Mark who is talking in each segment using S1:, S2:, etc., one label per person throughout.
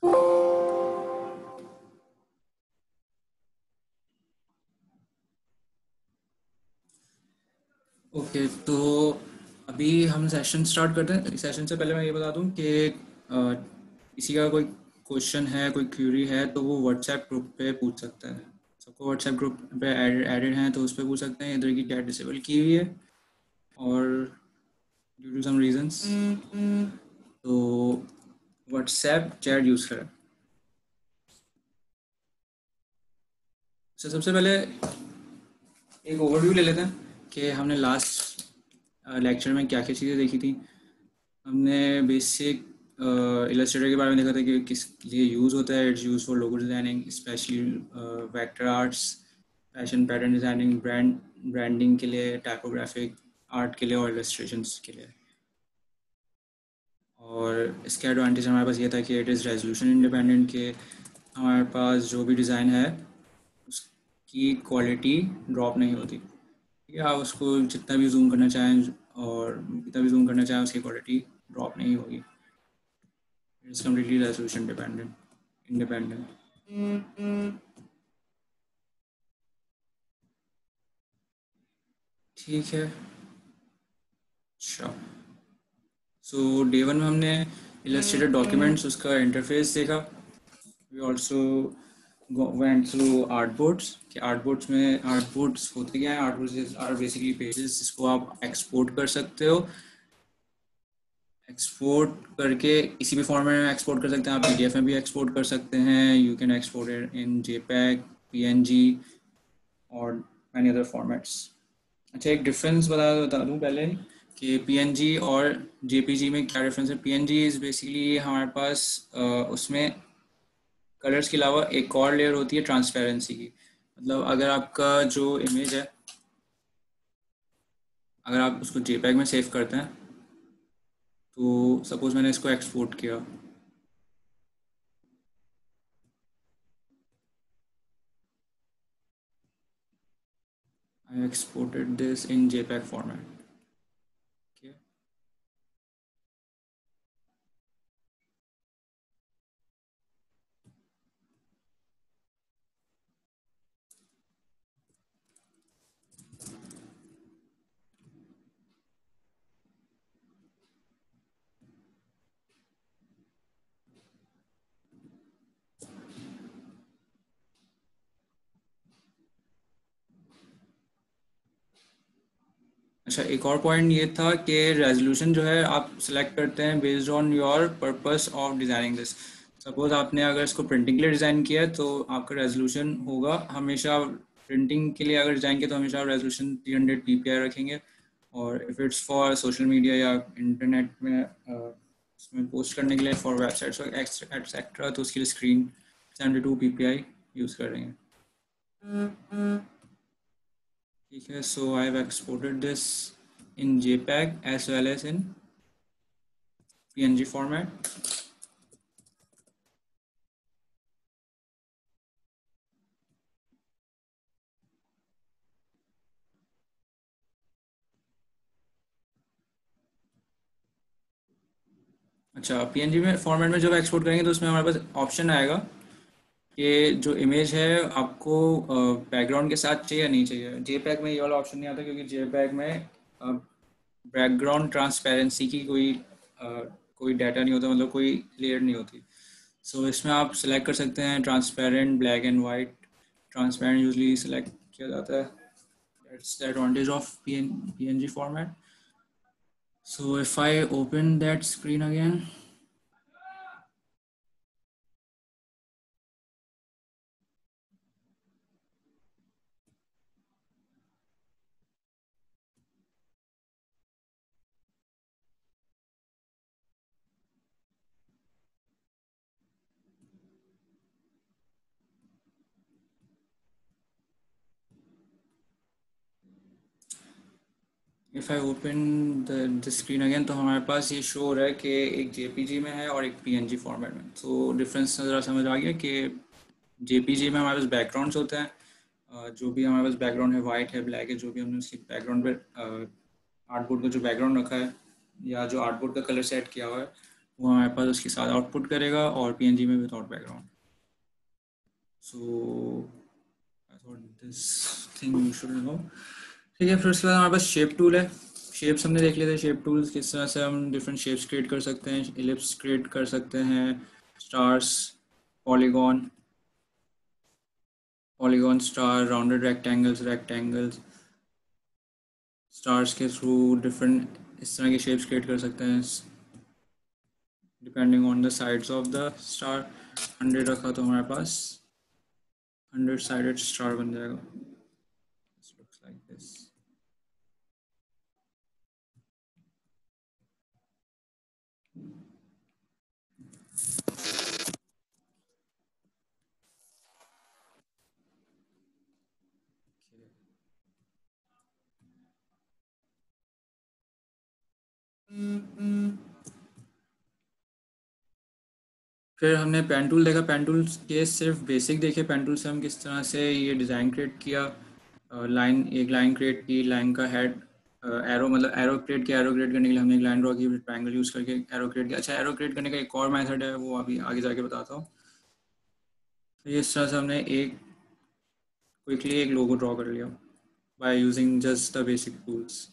S1: Okay, तो अभी हम सेशन स्टार्ट करते हैं। सेशन से पहले मैं ये बता दूं कि किसी का कोई क्वेश्चन है, कोई क्यूरी है, तो वो व्हाट्सएप ग्रुप पे पूछ सकता है। सबको व्हाट्सएप ग्रुप पे एडेड हैं तो उस पर पूछ सकते हैं। इधर की चैट डिसेबल की हुई है और ड्यू टू सम रीजंस तो व्हाट्सएप चैट यूज़ करें। सबसे पहले एक ओवरव्यू ले लेते हैं कि हमने लास्ट लेक्चर में क्या क्या चीज़ें देखी थी। हमने बेसिक इलस्ट्रेटर के बारे में देखा था कि किस लिए यूज़ होता है। It's use for logo designing, specially vector arts, fashion pattern designing, branding के लिए, टाइपोग्राफिक आर्ट के लिए और इलस्ट्रेशंस के लिए। और इसका एडवांटेज हमारे पास ये था कि इट इज़ रेजोल्यूशन इंडिपेंडेंट, के हमारे पास जो भी डिज़ाइन है उसकी क्वालिटी ड्रॉप नहीं होती। ठीक है, आप उसको जितना भी जूम करना चाहें और जितना भी जूम करना चाहें उसकी क्वालिटी ड्रॉप नहीं होगी। It's completely resolution independent. ठीक है। अच्छा, सो डे वन में हमने इलस्ट्रेटेड डॉक्यूमेंट्स, उसका इंटरफेस देखा। We also went through artboards कि आर्टबोर्ड्स में आर्टबोर्ड्स होते क्या हैं। आर्टबोर्ड्स आर बेसिकली पेजेस जिसको आप एक्सपोर्ट कर सकते हो। एक्सपोर्ट करके किसी भी फॉर्मेट में एक्सपोर्ट कर सकते हैं। आप पीडीएफ में भी एक्सपोर्ट कर सकते हैं। You can export it in JPEG, PNG और मैनी अदर फॉर्मेट्स। अच्छा, एक डिफरेंस बता दूं पहले कि पीएनजी और जेपीजी में क्या डिफरेंस है। पीएनजी इज़ बेसिकली हमारे पास उसमें कलर्स के अलावा एक और लेयर होती है ट्रांसपेरेंसी की। मतलब अगर आपका जो इमेज है, अगर आप उसको जेपैग में सेव करते हैं, तो सपोज़ मैंने इसको एक्सपोर्ट किया, I exported this in JPEG format. Okay. अच्छा, एक और पॉइंट ये था कि रेजोल्यूशन जो है आप सिलेक्ट करते हैं based on your purpose of designing this. Suppose आपने अगर इसको प्रिंटिंग के लिए डिज़ाइन किया है तो आपका रेजोल्यूशन होगा हमेशा, प्रिंटिंग के लिए अगर डिज़ाइन किया तो हमेशा रेजोल्यूशन 300 ppi रखेंगे। और if it's for social media या इंटरनेट में उसमें पोस्ट करने के लिए, फॉर वेबसाइट्स एक्सेट्रा, तो उसके लिए स्क्रीन 72 ppi यूज़ करेंगे। ठीक है, so I have exported this in JPEG as well as in PNG format. अच्छा, PNG में फॉर्मेट में जब एक्सपोर्ट करेंगे तो उसमें हमारे पास ऑप्शन आएगा कि जो इमेज है आपको बैकग्राउंड के साथ चाहिए या नहीं चाहिए। JPEG में ये वाला ऑप्शन नहीं आता क्योंकि JPEG में बैकग्राउंड ट्रांसपेरेंसी की कोई डाटा नहीं होता, मतलब कोई लेयर नहीं होती। सो इसमें आप सिलेक्ट कर सकते हैं transparent, black and white. Transparent usually select किया जाता है। That's the advantage of PNG format. So if I open that screen again, if I open the screen again, तो हमारे पास ये शो हो रहा है कि एक JPG में है और एक PNG फॉर्मेट में। तो डिफरेंस ज़रा समझ आ गया कि JPG में हमारे पास बैकग्राउंड्स होते हैं। जो भी हमारे पास बैकग्राउंड है, वाइट है, ब्लैक है, जो भी हमने उसकी बैकग्राउंड पर आर्टबोर्ड का जो बैकग्राउंड रखा है या जो आर्टबोर्ड का कलर सेट किया हुआ है, वो हमारे पास उसके साथ आउटपुट करेगा और पीएनजी में without background. So I thought this thing you should know. ठीक है, फिर उसके बाद हमारे पास शेप टूल है. शेप्स हमने देख लिए थे. शेप टूल्स किस तरह से हम डिफरेंट शेप्स क्रिएट कर सकते हैं. इलिप्स क्रिएट कर सकते हैं, stars, polygon, polygon star, rounded rectangles stars के थ्रू डिफरेंट इस तरह के शेप्स क्रिएट कर सकते हैं depending on the sides of the star. 100 रखा तो हमारे पास 100 साइडेड स्टार बन जाएगा. This looks like this. फिर हमने पेन टूल देखा. पेन टूल के सिर्फ बेसिक देखे. पेन टूल से हम किस तरह से ये डिज़ाइन क्रिएट किया. लाइन, एक लाइन क्रिएट की. लाइन का हेड एरो, मतलब एरो क्रिएट किया. एरो क्रिएट करने के लिए हमने एक लाइन ड्रॉ की, फिर ट्रायंगल यूज़ करके एरो क्रिएट किया. अच्छा, एरो क्रिएट करने का एक और मेथड है, वो अभी आगे जाके बताता हूँ. तो इस तरह से हमने एक क्विकली एक लोगो ड्रॉ कर लिया by using just the basic tools.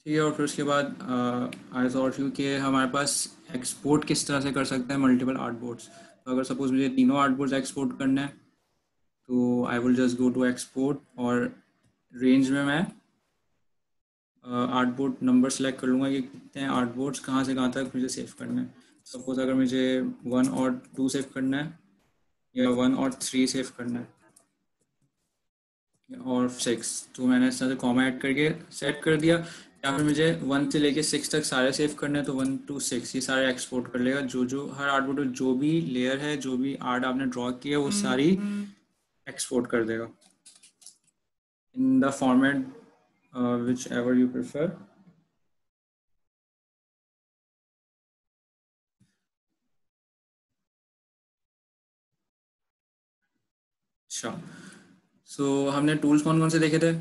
S1: ठीक है, और फिर उसके बाद आई थॉट यू कि हमारे पास एक्सपोर्ट किस तरह से कर सकते हैं मल्टीपल आर्ट बोर्ड्स. तो अगर सपोज मुझे तीनों आर्ट बोर्ड्स एक्सपोर्ट करना है तो I will just go to export और रेंज में मैं आर्ट बोर्ड नंबर सेलेक्ट कर लूँगा कि कितने आर्ट बोर्ड्स कहाँ से कहाँ तक मुझे सेव करना है. सपोज अगर मुझे 1 और 2 सेव करना है या 1 और 3 सेव करना है और 6, तो मैंने इस तरह से कॉमा ऐड करके सेट कर दिया. या फिर मुझे 1 से लेके 6 तक सारे सेव करने हैं तो 1 to 6 ये सारे एक्सपोर्ट कर लेगा. जो हर आर्ट बोर्ड में जो भी लेयर है, जो भी आर्ट आपने ड्रॉ किया है, वो सारी एक्सपोर्ट कर देगा in the format which ever you prefer. अच्छा, सो हमने टूल्स कौन कौन से देखे थे.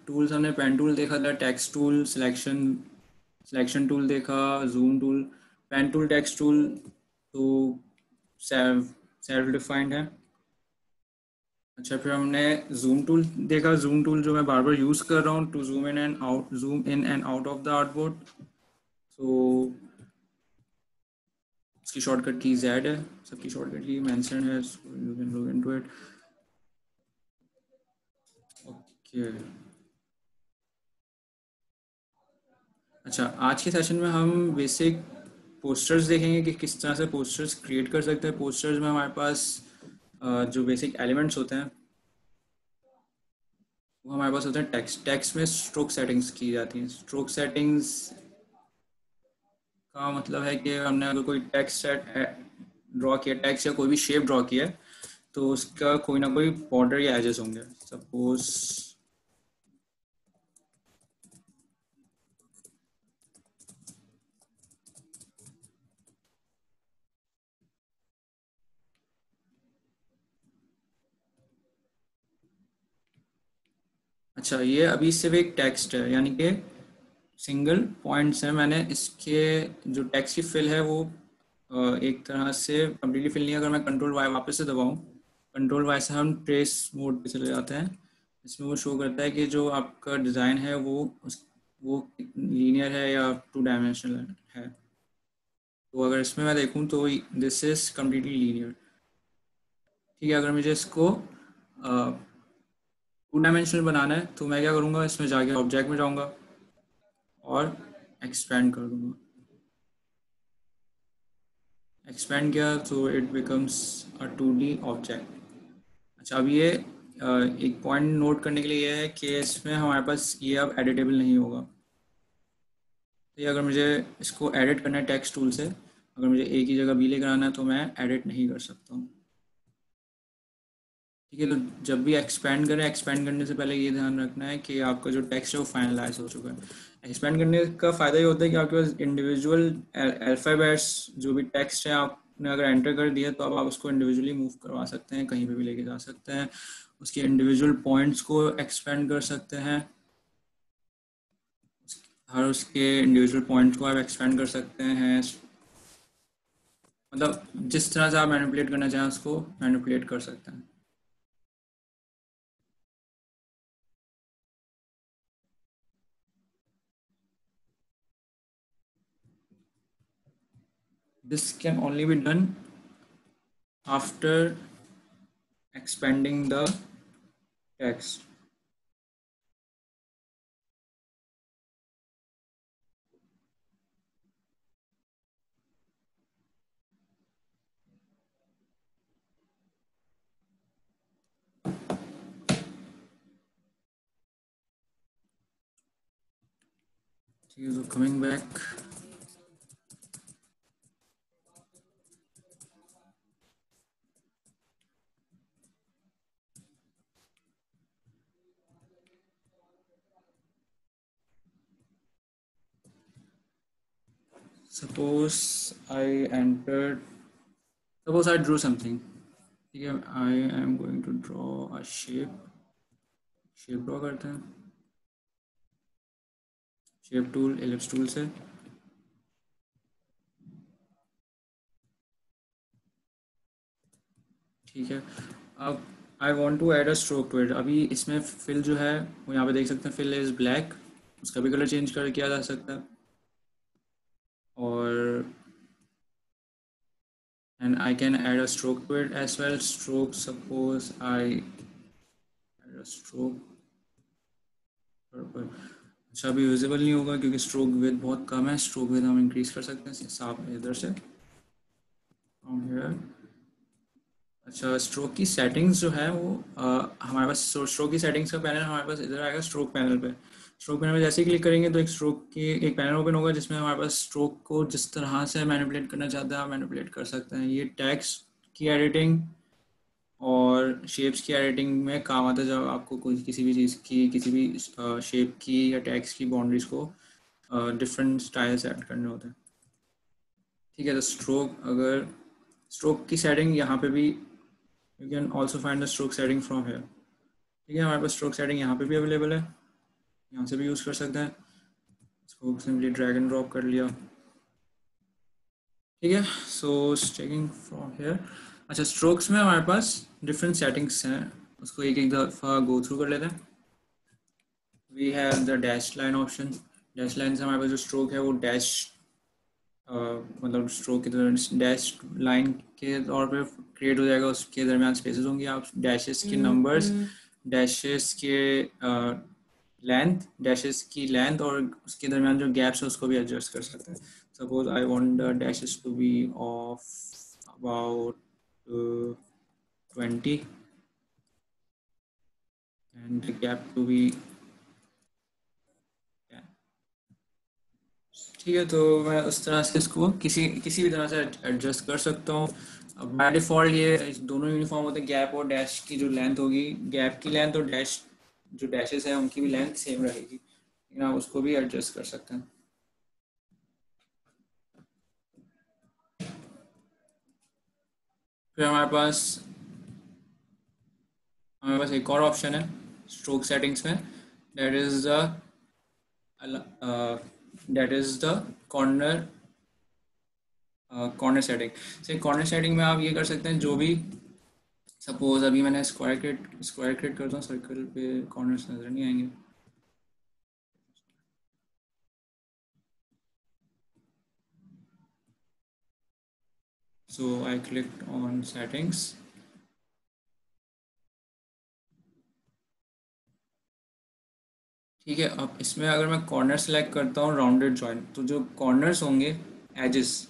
S1: टूल्स हमने पेन टूल देखा था, टेक्स्ट टूल, सिलेक्शन टूल देखा, zoom tool. Pen tool, text tool तो सेल्फ डिफाइंड है. अच्छा, फिर हमने जूम टूल देखा. जूम टूल जो मैं बार बार यूज़ कर रहा हूँ to zoom in and out of the artboard. So इसकी शॉर्टकट की Z है. सबकी शॉर्टकट की मेंशन है, you can look into it. Okay. अच्छा, आज के सेशन में हम बेसिक पोस्टर्स देखेंगे कि किस तरह से पोस्टर्स क्रिएट कर सकते हैं. पोस्टर्स में हमारे पास जो बेसिक एलिमेंट्स होते हैं वो हमारे पास होते हैं टेक्स्ट में स्ट्रोक सेटिंग्स की जाती हैं. स्ट्रोक सेटिंग्स का मतलब है कि हमने अगर कोई टेक्स्ट ड्रॉ किया, टेक्स्ट या कोई भी शेप ड्रॉ किया तो उसका कोई ना कोई बॉर्डर या एजेस होंगे. सपोज अच्छा, ये अभी सिर्फ एक टेक्स्ट है, यानी कि सिंगल पॉइंट्स है. मैंने इसके जो टेक्स्ट की फिल है वो एक तरह से कम्प्लीटली फिल नहीं. अगर मैं कंट्रोल वाई वापस से दबाऊँ, कंट्रोल वाई से हम ट्रेस मोड पे चले जाते हैं. इसमें वो शो करता है कि जो आपका डिज़ाइन है वो लीनियर है या 2 डायमेंशनल है. तो अगर इसमें मैं देखूँ तो दिस इज़ कम्प्लीटली लीनियर. ठीक है, अगर मुझे इसको 2 डायमेंशनल बनाना है तो मैं क्या करूँगा, इसमें जाके ऑब्जेक्ट में जाऊँगा और एक्सपेंड कर दूँगा. एक्सपेंड किया तो it becomes a 2D object. अच्छा, अब ये एक पॉइंट नोट करने के लिए ये है कि इसमें हमारे पास ये अब एडिटेबल नहीं होगा. तो ये अगर मुझे इसको एडिट करना है टेक्स्ट टूल से, अगर मुझे ए की जगह बी लेकर आना है तो मैं एडिट नहीं कर सकता हूँ. ठीक है, तो जब भी एक्सपेंड करें, एक्सपेंड करने से पहले ये ध्यान रखना है कि आपका जो टेक्स्ट है वो फाइनलाइज हो चुका है. एक्सपेंड करने का फ़ायदा ये होता है कि आपके पास इंडिविजुअल अल्फ़ाबेट्स जो भी टेक्स्ट है आपने अगर एंटर कर दिया तो अब आप उसको इंडिविजुअली मूव करवा सकते हैं, कहीं पे भी लेके जा सकते हैं. उसके इंडिविजुअल पॉइंट्स को एक्सपेंड कर सकते हैं. हर उसके इंडिविजुअल पॉइंट को आप एक्सपेंड कर सकते हैं, मतलब जिस तरह से आप मैनिपुलेट करना चाहें उसको मैनिपुलेट कर सकते हैं। This can only be done after expanding the text. So coming back, suppose I entered, suppose I drew something. Okay, I am going to draw a shape. Shape draw करते हैं, shape tool, ellipse tool से। ठीक है, अब I want to add a stroke to it. अभी इसमें fill जो है वो यहाँ पे देख सकते हैं, फिल इज़ ब्लैक, उसका भी कलर चेंज कर किया जा सकता है। और and I can add a stroke to it as well. Stroke, suppose I add a stroke पर अच्छा अभी विजिबल नहीं होगा क्योंकि स्ट्रोक विद बहुत कम है। स्ट्रोक विद हम इंक्रीज कर सकते हैं साफ इधर से फ्रॉम हियर। अच्छा स्ट्रोक की सेटिंग्स जो है वो हमारे पास स्ट्रोक की सेटिंग्स का पैनल हमारे पास इधर आएगा स्ट्रोक पैनल पे। स्ट्रोक पैनल में जैसे ही क्लिक करेंगे तो एक स्ट्रोक की एक पैनल ओपन होगा जिसमें हमारे पास स्ट्रोक को जिस तरह से मैनिपुलेट करना चाहते हैं आप मैनिपुलेट कर सकते हैं। ये टेक्स्ट की एडिटिंग और शेप्स की एडिटिंग में काम आता है जब आपको कोई किसी भी चीज़ की किसी भी शेप की या टेक्स्ट की बाउंड्रीज को डिफरेंट स्टाइल्स ऐड करने होते हैं। ठीक है, तो स्ट्रोक, अगर स्ट्रोक की सेटिंग यहाँ पे भी you can also find the stroke setting from here. ठीक है, हमारे पास स्ट्रोक सेटिंग यहाँ पे भी अवेलेबल है, यहाँ से भी यूज़ कर सकते हैं। इसको सिंपली ड्रैग एंड ड्रॉप कर लिया। ठीक है, सो चेकिंग फ्रॉम हेयर। अच्छा स्ट्रोक्स में हमारे पास डिफरेंट सेटिंग्स हैं, उसको एक एक दफ़ा गो थ्रू कर लेते हैं। We have the dash line option. Dash line से हमारे पास जो स्ट्रोक है वो डैश मतलब स्ट्रोक की तरह डैश लाइन के तौर पे क्रिएट हो जाएगा, उसके दरमियान स्पेसेस होंगी। आप डैशेस के नंबर्स, डैशेस के लेंथ, डैशेस की लेंथ और उसके दरमियान जो गैप्स है उसको भी एडजस्ट कर सकते हैं। Suppose I want the dashes to be of about 20 and the gap to be 10। ठीक है, तो मैं उस तरह से इसको किसी किसी भी तरह से एडजस्ट कर सकता हूँ। अब बाय डिफ़ॉल्ट ये दोनों यूनिफॉर्म होते हैं, गैप और डैश की जो लेंथ होगी, गैप की लेंथ और डैश जो डैशेस हैं उनकी भी लेंथ सेम रहेगी, लेकिन आप उसको भी एडजस्ट कर सकते हैं। फिर हमारे पास एक और ऑप्शन है स्ट्रोक सेटिंग्स में, that is the corner corner setting. से कॉर्नर सेटिंग में आप ये कर सकते हैं, जो भी सपोज अभी मैंने स्क्वायर क्रिएट करता हूँ, सर्कल पे कॉर्नर्स नज़र नहीं आएंगे। सो आई क्लिक ऑन सेटिंग्स। ठीक है, अब इसमें अगर मैं कॉर्नर सेलेक्ट करता हूँ राउंडेड जॉइन, तो जो कॉर्नर्स होंगे एजेस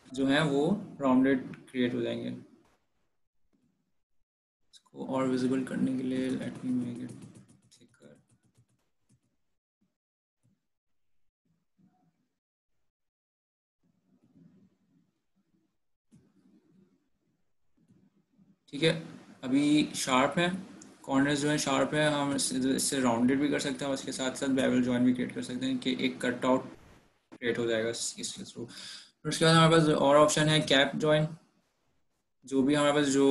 S1: जो हैं वो राउंडेड क्रिएट हो जाएंगे। इसको और विजिबल करने के लिए let me make it thicker. ठीक है, अभी शार्प है, कॉर्नर्स जो है शार्प है, हम इससे राउंडेड भी कर सकते हैं और उसके साथ साथ बेवल जॉइन भी क्रिएट कर सकते हैं कि एक कट आउट क्रिएट हो जाएगा इसके थ्रू। फिर उसके बाद हमारे पास और ऑप्शन है कैप जॉइन। जो भी हमारे पास जो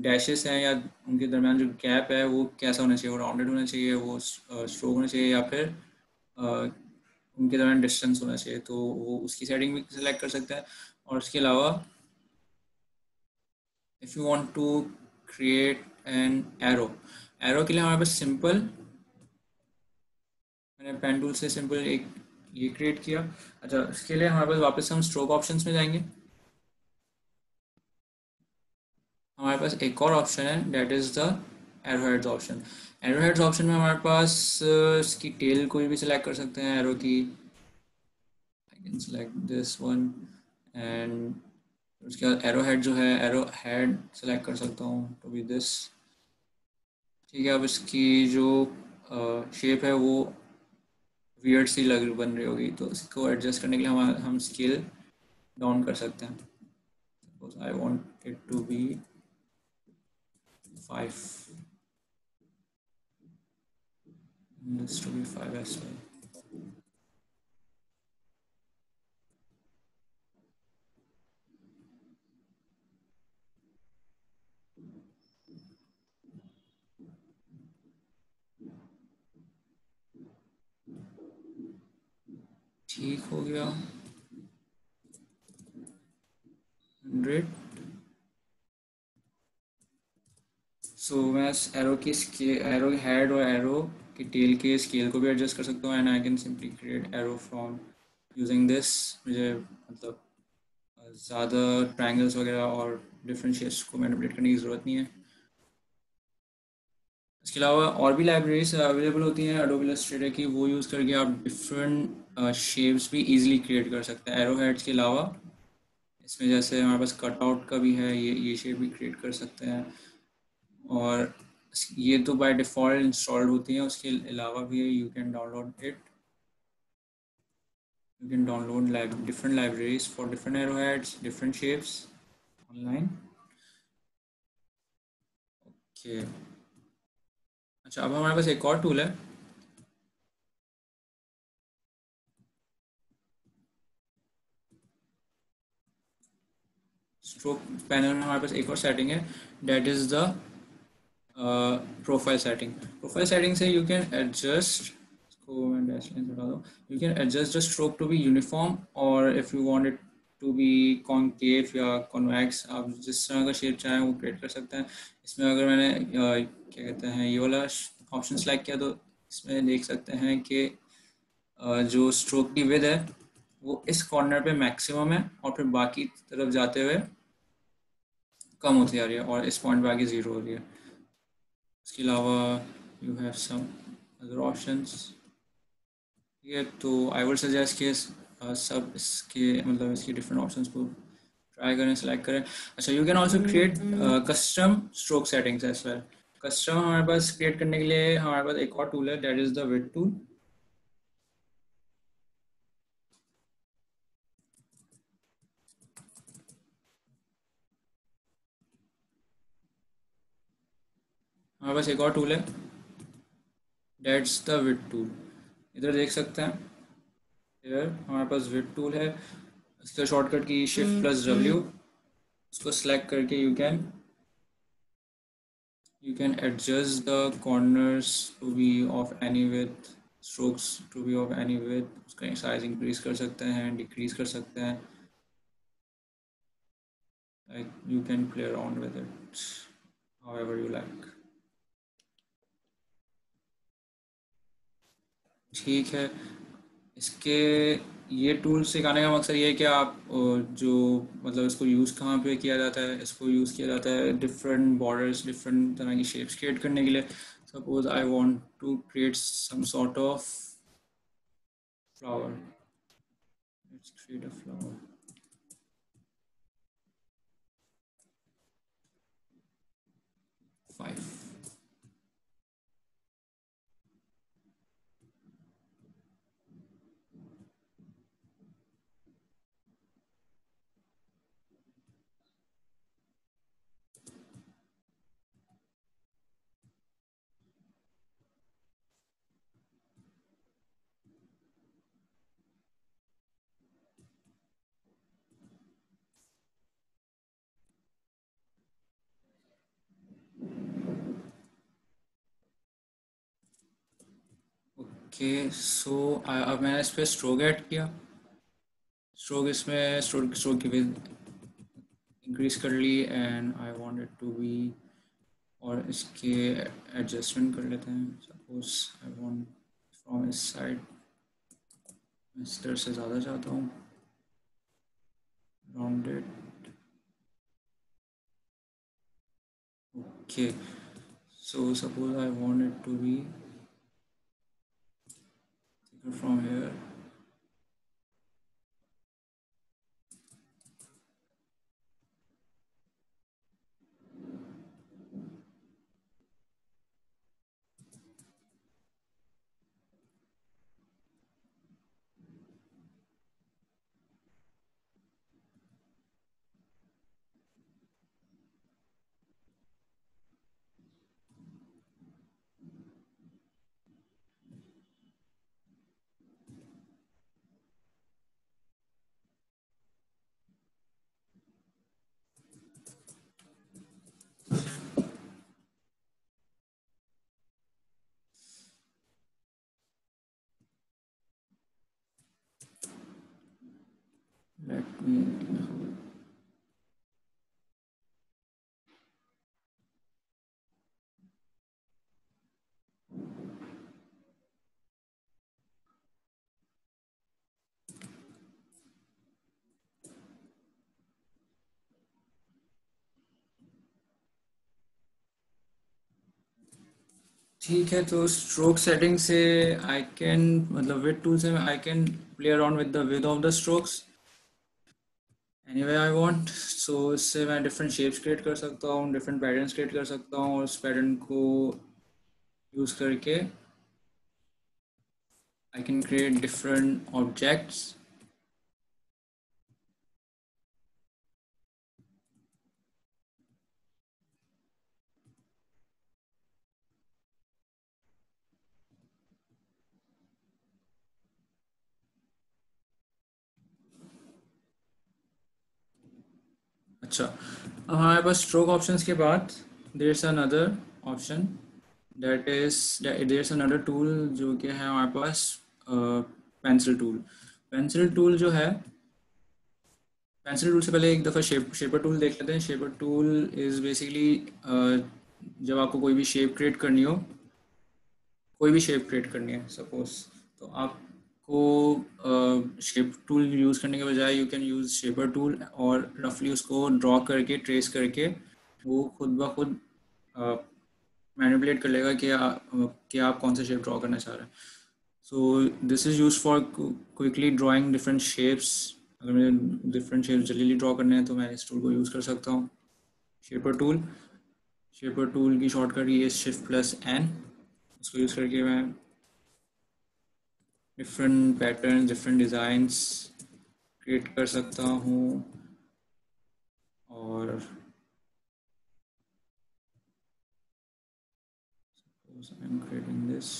S1: डैशेस हैं या उनके दरमियान जो गैप है वो कैसा होना चाहिए, वो राउंडेड होना चाहिए, वो स्ट्रोक होना चाहिए, या फिर उनके दौरान डिस्टेंस होना चाहिए, तो वो उसकी सेटिंग भी सिलेक्ट कर सकते हैं। और उसके अलावा if you want to create an arrow, arrow के लिए हमारे पास सिंपल, मैंने पेन टूल से सिंपल एक ये क्रिएट किया। अच्छा, इसके लिए हमारे पास वापस हम स्ट्रोक ऑप्शंस में जाएंगे। हमारे पास एक और ऑप्शन है, that is the arrow heads option. Arrow heads option में हमारे पास इसकी टेल कोई भी सिलेक्ट कर सकते हैं एरो की। I can select this one and उसके बाद एरो हेड जो है, एरो हेड सेलेक्ट कर सकता हूँ टू बी दिस। ठीक है, अब इसकी जो शेप है वो वियर्ड सी लग बन रही होगी, तो इसको एडजस्ट करने के लिए हम स्केल डाउन कर सकते हैं। Suppose I want it to be 5, this to be 5 as well. ठीक हो गया 100। सो मैं एरो की स्केल, एरो हेड और एरो की टेल के स्केल को भी एडजस्ट कर सकता हूँ, and I can simply create arrow from using this. मुझे मतलब ज़्यादा ट्रायंगल्स वगैरह और डिफरेंट शेप्स को मैनिपुलेट करने की ज़रूरत नहीं है। इसके अलावा और भी लाइब्रेरीज अवेलेबल होती हैं एडोबी इलस्ट्रेटर की, वो यूज़ करके आप डिफरेंट शेप्स भी इजीली क्रिएट कर सकते हैं। एरो हेड्स के अलावा इसमें जैसे हमारे पास कटआउट का भी है, ये शेप भी क्रिएट कर सकते हैं। और ये तो बाय डिफ़ॉल्ट इंस्टॉल्ड होती हैं, उसके अलावा भी you can download it, you can download different libraries for different arrowheads, different shapes online. Okay, अच्छा अब हमारे पास एक और टूल है, स्ट्रोक पैनल में हमारे पास एक और सेटिंग है, that is the profile setting. Profile setting से यू कैन एडजस्ट, इसको मैं डैश लाइन हटा दो, you can adjust the stroke to be uniform, और if you want it to be concave या कॉन्वेक्स, आप जिस तरह का शेप चाहें वो क्रिएट कर सकते हैं। इसमें अगर मैंने क्या कहते हैं ये वाला ऑप्शन सेलेक्ट किया, तो इसमें देख सकते हैं कि जो स्ट्रोक की विड्थ है वो इस कॉर्नर पे मैक्सिमम है, और फिर बाकी तरफ जाते हुए कम होती जा रही है, और इस पॉइंट पे आगे ज़ीरो हो रही है। इसके अलावा you have some other options. ठीक है, तो आई वुड सजेस्ट कि सब इसके मतलब इसके डिफरेंट ऑप्शंस को ट्राई करें, सेलेक्ट करें। अच्छा, you can also create custom stroke settings as well. Custom हमारे पास क्रिएट करने के लिए हमारे पास एक और टूल है, that is the width tool. हमारे पास एक और टूल है, दैट्स द विड्थ टूल। इधर देख सकते हैं, इधर हमारे पास विड्थ टूल है। इसका शॉर्टकट की शिफ्ट प्लस डब्ल्यू, उसको सेलेक्ट करके you can adjust the corners to be of any width, strokes to be of any width, उसका साइज इंक्रीज कर सकते हैं, डिक्रीज कर सकते हैं, like you can play around with it however you like। ठीक है, इसके ये टूल सिखाने का मकसद ये है कि आप जो मतलब इसको यूज़ कहाँ पे किया जाता है, इसको यूज़ किया जाता है डिफरेंट बॉर्डर्स, डिफरेंट तरह की शेप्स क्रिएट करने के लिए। Suppose I want to create some sort of flower, let's create a flower. 5। Okay so अब मैंने इस पर स्ट्रोक ऐड किया, स्ट्रोक इसमें स्ट्रोक स्ट्रोक की इंक्रीज कर ली and I want it to be, और इसके एडजस्टमेंट कर लेते हैं। सपोज आई वांट फ्रॉम इस साइड, इस तरह से ज़्यादा चाहता हूँ, rounded. Okay so suppose I want it to be from hair. Late me, ठीक है। तो स्ट्रोक सेटिंग से आई कैन, मतलब विद टूल से I can play around with the width of the strokes any way I want. So इससे मैं different shapes create कर सकता हूँ, डिफरेंट पैटर्न्स क्रिएट कर सकता हूँ, और उस पैटर्न को यूज़ करके I can create different objects. अच्छा, अब हमारे पास स्ट्रोक ऑप्शंस के बाद there is another option, that is there is another tool जो कि है हमारे पास पेंसिल टूल। पेंसिल टूल जो है, पेंसिल टूल से पहले एक दफ़ा शेपर टूल देख लेते हैं। शेपर टूल इज़ बेसिकली जब आपको कोई भी शेप क्रिएट करनी हो, कोई भी शेप क्रिएट करनी है सपोज, तो आपको शेप टूल यूज़ करने के बजाय you can use shaper tool, और रफली उसको ड्रॉ करके, ट्रेस करके वो खुद ब खुद मैनिपुलेट कर लेगा कि आप कौन सा शेप ड्रॉ करना चाह रहे हैं। So this is use for quickly drawing different shapes. अगर मुझे डिफरेंट शेप्स जल्दी ड्रॉ करने हैं तो मैं इस टूल को यूज़ कर सकता हूँ, शेपर टूल। शेपर टूल की शॉर्टकट ये Shift+N, उसको यूज़ करके मैं different pattern, different designs create कर सकता हूँ। और आई एम क्रिएटिंग दिस।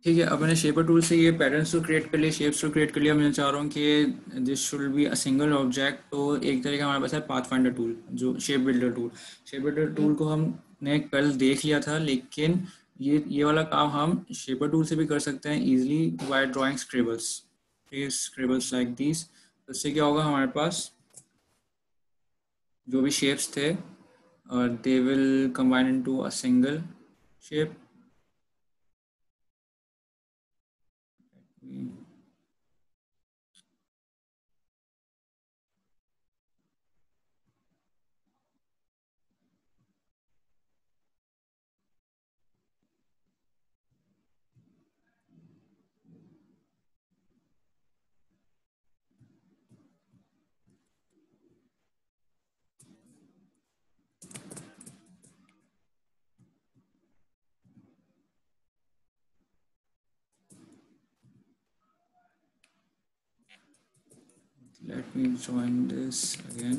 S1: ठीक है, अब मैंने शेपर टूल से ये पैटर्न्स तो क्रिएट कर लिए, शेप्स तो क्रिएट कर लिया। मैं चाह रहा हूँ कि this should be a single object. तो एक तरीका हमारे पास है पाथ फाइंडर टूल, जो shape builder tool. Shape builder tool को हमने कल देख लिया था, लेकिन ये वाला काम हम शेपर टूल से भी कर सकते हैं easily by drawing scribbles, scribbles like this. तो इससे क्या होगा, हमारे पास जो भी शेप्स थे they will combine into a single shape. Let me join this again.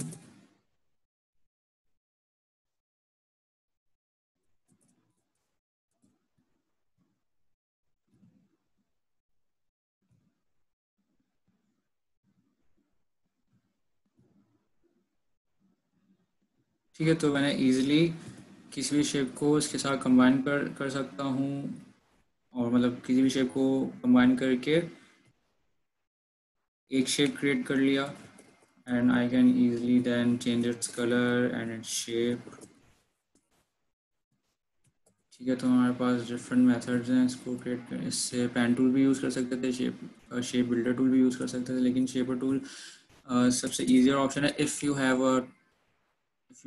S1: ठीक है, तो मैंने इजीली किसी भी शेप को इसके साथ कंबाइन कर सकता हूँ, और मतलब किसी भी शेप को कंबाइन करके एक शेप क्रिएट कर लिया, and I can easily then change its color and its shape। ठीक है, तो हमारे पास डिफरेंट मेथड्स हैं इसको क्रिएट कर। इससे पेन टूल भी यूज़ कर सकते थे, शेप बिल्डर टूल भी यूज़ कर सकते थे, लेकिन शेपर टूल सबसे ईजियर ऑप्शन है if you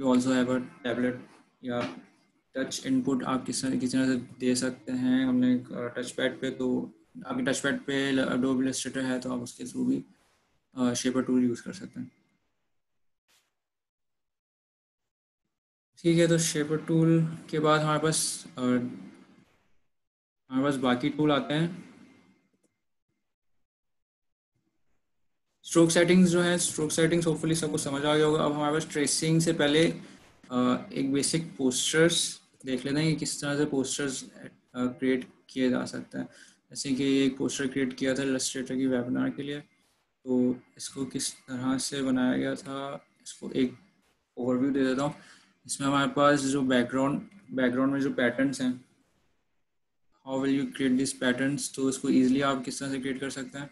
S1: also have a tablet या टच इनपुट आप किसी तरह से दे सकते हैं हमने टच पैड पे। तो आपके टच पैड पे एडोब इलस्ट्रेटर है तो आप उसके थ्रू भी शेपर टूल यूज़ कर सकते हैं। ठीक है, तो शेपर टूल के बाद हमारे पास बाकी टूल आते हैं। स्ट्रोक सेटिंग्स होपफुली सबको समझ आ गया होगा। अब हमारे पास ट्रेसिंग से पहले एक बेसिक पोस्टर्स देख लेते हैं कि किस तरह से पोस्टर्स क्रिएट किए जा सकते हैं। जैसे कि एक पोस्टर क्रिएट किया था इलस्ट्रेटर की वेबिनार के लिए, तो इसको किस तरह से बनाया गया था इसको एक ओवरव्यू दे देता हूँ। इसमें हमारे पास जो बैकग्राउंड में जो पैटर्न्स हैं, how will you create this patterns, तो इसको ईजिली आप किस तरह से क्रिएट कर सकते हैं।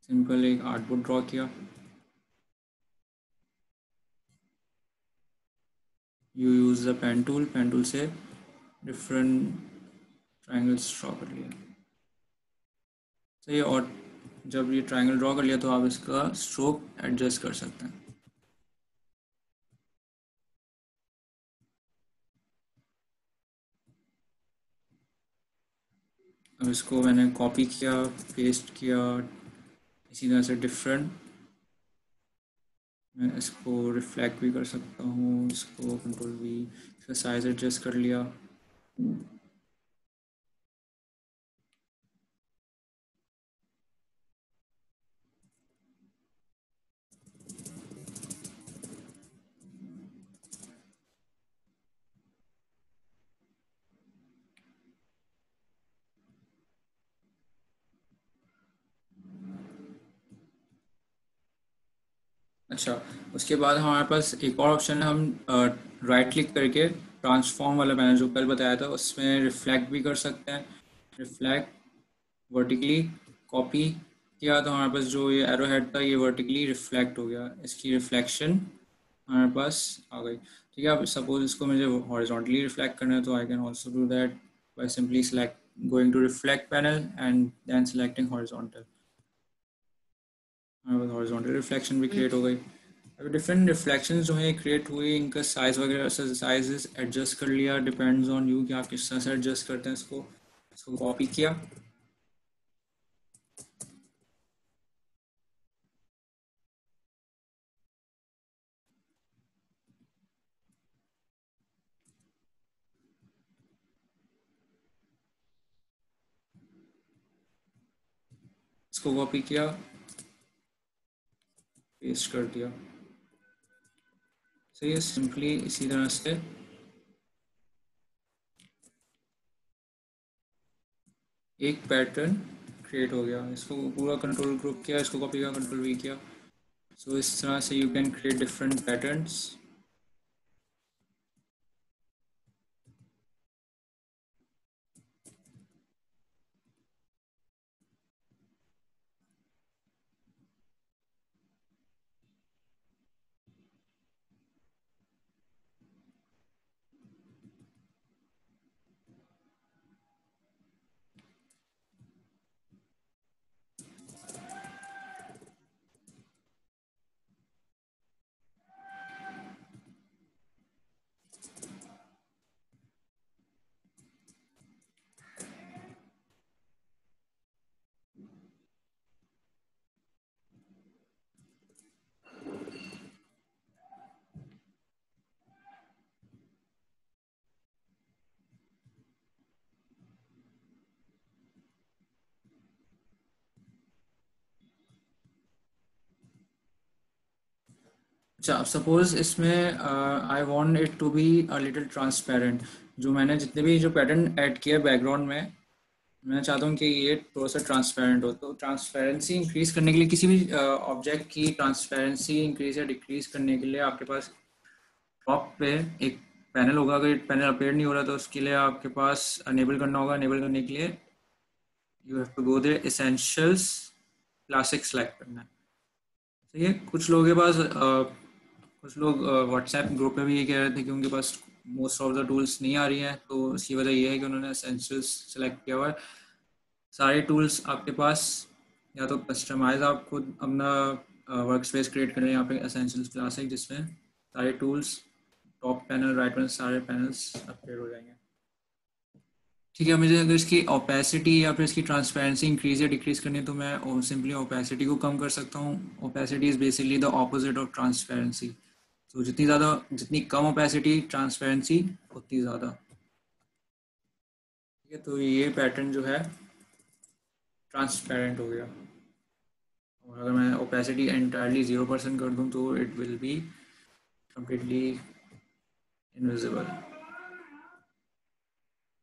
S1: सिंपल एक आर्टबोर्ड ड्रॉ किया, you use the pen tool से डिफरेंट ट्रायंगल्स ड्रॉ कर लिया। सही है, और जब ये ट्रायंगल ड्रॉ कर लिया तो आप इसका स्ट्रोक एडजस्ट कर सकते हैं। अब इसको मैंने कॉपी किया, पेस्ट किया, इसी तरह से डिफरेंट मैं इसको रिफ्लेक्ट भी कर सकता हूँ। इसको कंट्रोल वी, इसका साइज एडजस्ट कर लिया। अच्छा, उसके बाद हमारे पास एक और ऑप्शन है, हम राइट क्लिक करके ट्रांसफॉर्म वाला मैंने जो कल बताया था उसमें रिफ्लेक्ट भी कर सकते हैं। रिफ्लेक्ट वर्टिकली कॉपी किया तो हमारे पास जो ये एरो हेड था ये वर्टिकली रिफ्लेक्ट हो गया, इसकी रिफ्लेक्शन हमारे पास आ गई। ठीक है, अब सपोज इसको मुझे हॉरिजॉन्टली रिफ्लेक्ट करना है तो I can also do that by simply select going to reflect panel and then selecting horizontal. हमारे पास हॉरिजॉन्टल रिफ्लेक्शन भी क्रिएट हो गई। अभी डिफरेंट रिफ्लेक्शंस जो हैं क्रिएट हुई, इनका साइज वगैरह साइजेस एडजस्ट कर लिया, डिपेंड्स ऑन यू कि आप किस तरह से एडजस्ट करते हैं। इसको कॉपी किया, इसको कॉपी किया, पेस्ट कर दिया। सही है, सिंपली इसी तरह से एक पैटर्न क्रिएट हो गया। इसको पूरा कंट्रोल ग्रुप किया, इसको कॉपी किया, कंट्रोल वी किया। सो इस तरह से you can create different patterns. अच्छा, अब सपोज इसमें I want it to be a little transparent. जो मैंने जितने भी जो पैटर्न ऐड किया बैकग्राउंड में, मैं चाहता हूँ कि ये थोड़ा सा ट्रांसपेरेंट हो। तो ट्रांसपेरेंसी इंक्रीज करने के लिए, किसी भी ऑब्जेक्ट की ट्रांसपेरेंसी इंक्रीज या डिक्रीज करने के लिए आपके पास टॉप पे एक पैनल होगा। अगर पैनल अपीयर नहीं हो रहा तो उसके लिए आपके पास अनेबल करना होगा। अनेबल करने के लिए you have to go there, essentials, classic select करना है। ठीक है, कुछ लोगों के पास कुछ लोग व्हाट्सएप ग्रुप पे भी ये कह रहे थे कि उनके पास मोस्ट ऑफ द टूल्स नहीं आ रही हैं, तो उसकी वजह ये है कि उन्होंने एसेंशियल्स सेलेक्ट किया हुआ है। सारे टूल्स आपके पास, या तो कस्टमाइज आप खुद अपना वर्क स्पेस क्रिएट कर लें, यहाँ पे एसेंशियल्स क्लासिक, जिसमें सारे tools, top panel, right panel, सारे पैनल्स अपडेट हो जाएंगे। ठीक है, मुझे अगर इसकी ओपेसिटी या फिर इसकी ट्रांसपेरेंसी इंक्रीज या डिक्रीज करनी है तो मैं सिंपली ओपेसिटी को कम कर सकता हूँ। Opacity is basically the opposite of transparency. तो जितनी कम ओपेसिटी, ट्रांसपेरेंसी उतनी ज़्यादा। ठीक है, तो ये पैटर्न जो है ट्रांसपेरेंट हो गया। और अगर मैं ओपेसिटी एंटायरली 0% कर दूं तो it will be completely invisible.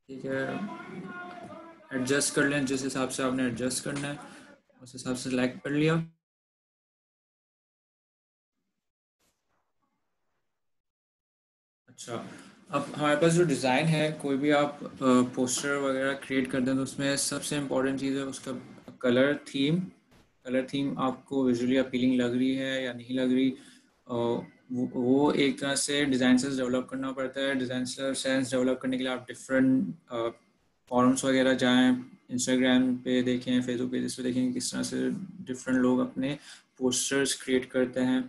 S1: ठीक है, एडजस्ट कर लें जिस हिसाब से आपने एडजस्ट करना है, उस हिसाब से सेलेक्ट कर लिया। अच्छा, अब हमारे पास जो डिज़ाइन है, कोई भी आप पोस्टर वगैरह क्रिएट कर दें तो उसमें सबसे इम्पोर्टेंट चीज़ है उसका कलर थीम। कलर थीम आपको विजुअली अपीलिंग लग रही है या नहीं लग रही, वो एक तरह से डिज़ाइन सेंस डेवलप करना पड़ता है। डिज़ाइन सेंस डेवलप करने के लिए आप डिफरेंट फॉरम्स वगैरह जाएं, इंस्टाग्राम पे देखें, फेसबुक पेजेस पे देखें किस तरह से डिफरेंट लोग अपने पोस्टर्स क्रिएट करते हैं,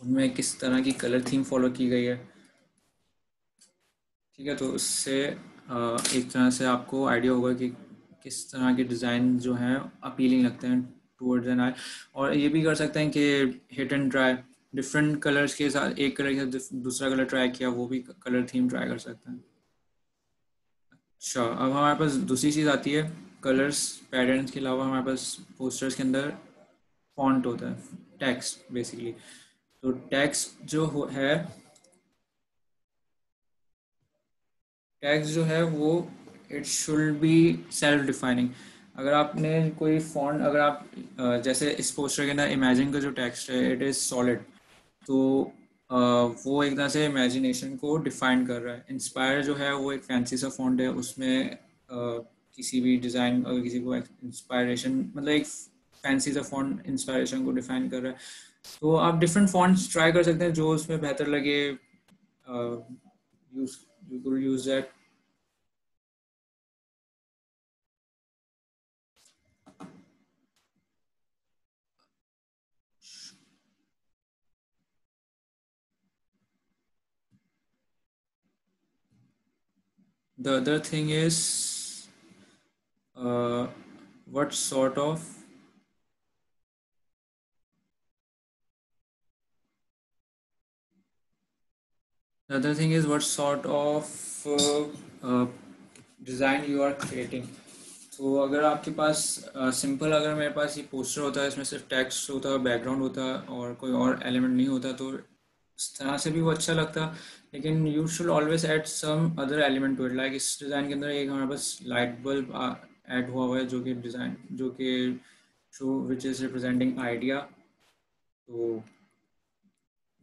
S1: उनमें किस तरह की कलर थीम फॉलो की गई है। ठीक है, तो उससे एक तरह से आपको आइडिया होगा कि किस तरह के डिज़ाइन जो हैं अपीलिंग लगते हैं टूवर्ड्स एन आई। और ये भी कर सकते हैं कि hit and try, different colours के साथ, एक कलर के साथ दूसरा कलर ट्राई किया, वो भी कलर थीम ट्राई कर सकते हैं। अच्छा, अब हमारे पास दूसरी चीज़ आती है कलर्स पैटर्न्स के अलावा हमारे पास पोस्टर्स के अंदर फॉन्ट होता है, टेक्स्ट बेसिकली। तो टेक्स्ट जो है वो it should be self defining. अगर आपने कोई फॉन्ट, अगर आप जैसे इस पोस्टर के अंदर इमेजिन का जो टेक्स्ट है इट इज़ सॉलिड, तो वो एक तरह से इमेजिनेशन को डिफाइन कर रहा है। इंस्पायर जो है वो एक फैंसी सा फॉन्ट है, उसमें किसी भी डिज़ाइन, अगर किसी को इंस्पायरेशन, मतलब एक फैंसी सा फॉन्ट इंस्पायरेशन को डिफाइन कर रहा है, तो आप डिफरेंट फॉन्ट्स ट्राई कर सकते हैं जो उसमें बेहतर लगे। Use you could use that. The other thing is uh, what sort of the other thing is what sort of design you are creating. तो अगर आपके पास सिंपल, अगर मेरे पास ये पोस्टर होता है, इसमें सिर्फ टेक्स्ट होता है, बैकग्राउंड होता है और कोई और एलिमेंट नहीं होता, तो इस तरह से भी वो अच्छा लगता। लेकिन you should always add some other element to it. Like इस डिज़ाइन के अंदर एक हमारे पास लाइट बल्ब ऐड हुआ है, जो कि show which is representing idea. तो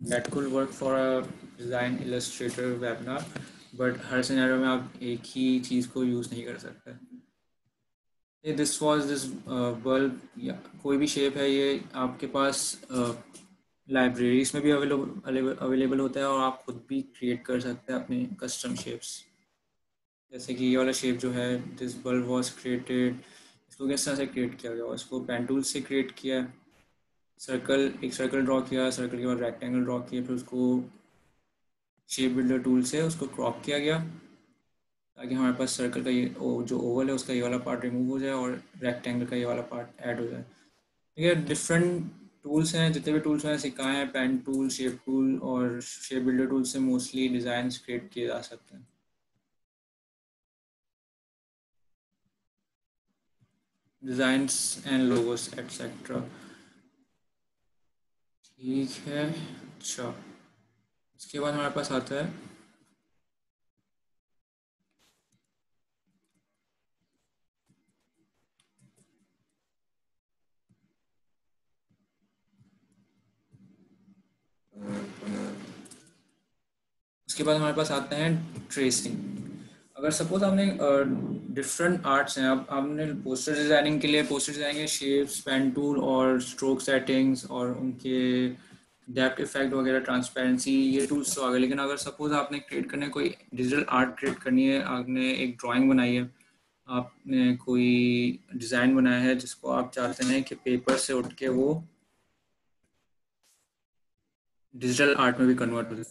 S1: that could work for a design illustrator webinar, but हर सिनेरियो में आप एक ही चीज़ को यूज़ नहीं कर सकते। ये दिस बल्ब या कोई भी शेप है, ये आपके पास लाइब्रेरीज में भी अवेलेबल होता है और आप खुद भी क्रिएट कर सकते हैं अपने कस्टम शेप्स। जैसे कि ये वाला शेप जो है, दिस बल्ब वाज क्रिएटेड, इसको किस तरह से क्रिएट किया गया, इसको पेन टूल से क्रिएट किया। एक सर्कल ड्रॉ किया, सर्कल के बाद रेक्टेंगल ड्रॉ किया, फिर उसको शेप बिल्डर टूल से उसको क्रॉप किया गया ताकि हमारे पास सर्कल का ये जो ओवल है उसका ये वाला पार्ट रिमूव हो जाए और रेक्टेंगल का ये वाला पार्ट ऐड हो जाए। ठीक है, डिफरेंट टूल्स हैं, जितने भी टूल्स मैंने सिखाए हैं, पेन टूल, शेप टूल और शेप बिल्डर टूल से मोस्टली डिज़ाइन क्रिएट किए जा सकते हैं। Designs and logos etcetera. ठीक है, अच्छा, इसके बाद हमारे पास आता है उसके बाद हमारे पास आता है ट्रेसिंग। अगर सपोज आपने डिफरेंट आर्ट्स हैं, आप आपने पोस्टर डिज़ाइनिंग के लिए पोस्टर डिज़ाइनिंग के शेप्स, पेन टूल और स्ट्रोक सेटिंग्स और उनके डेप्थ इफेक्ट वगैरह, ट्रांसपेरेंसी, ये टूल्स तो आ गए। लेकिन अगर सपोज आपने क्रिएट करना है, कोई डिजिटल आर्ट क्रिएट करनी है, आपने एक ड्राइंग बनाई है, आपने कोई डिज़ाइन बनाया है जिसको आप चाहते हैं कि पेपर से उठ के वो डिजिटल आर्ट में भी कन्वर्ट हो जाए,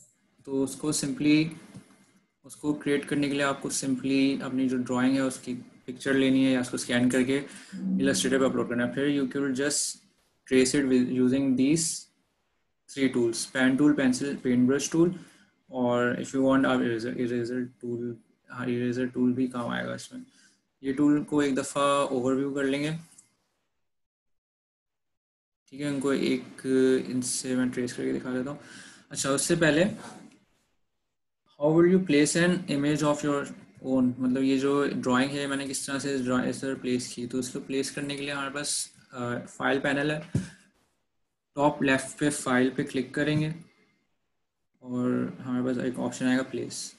S1: तो उसको क्रिएट करने के लिए आपको सिंपली अपनी जो ड्राइंग है उसकी पिक्चर लेनी है या उसको स्कैन करके इलस्ट्रेटर पे अपलोड करना है। फिर you can just trace it using these three tools: pen tool, pencil, paint brush tool, और इफ़ यू वांट आप इरेजर टूल। हाँ, इरेजर टूल भी काम आएगा इसमें। ये टूल को एक दफ़ा ओवरव्यू कर लेंगे, ठीक है। उनको एक इनसे मैं ट्रेस करके दिखा देता हूँ। अच्छा, उससे पहले how will you place an image of your own, मतलब ये जो ड्राइंग है मैंने किस तरह से इस तरह प्लेस की, तो इसको प्लेस करने के लिए हमारे पास फाइल पैनल है। टॉप लेफ्ट पे फाइल पे क्लिक करेंगे और हमारे पास एक ऑप्शन आएगा प्लेस,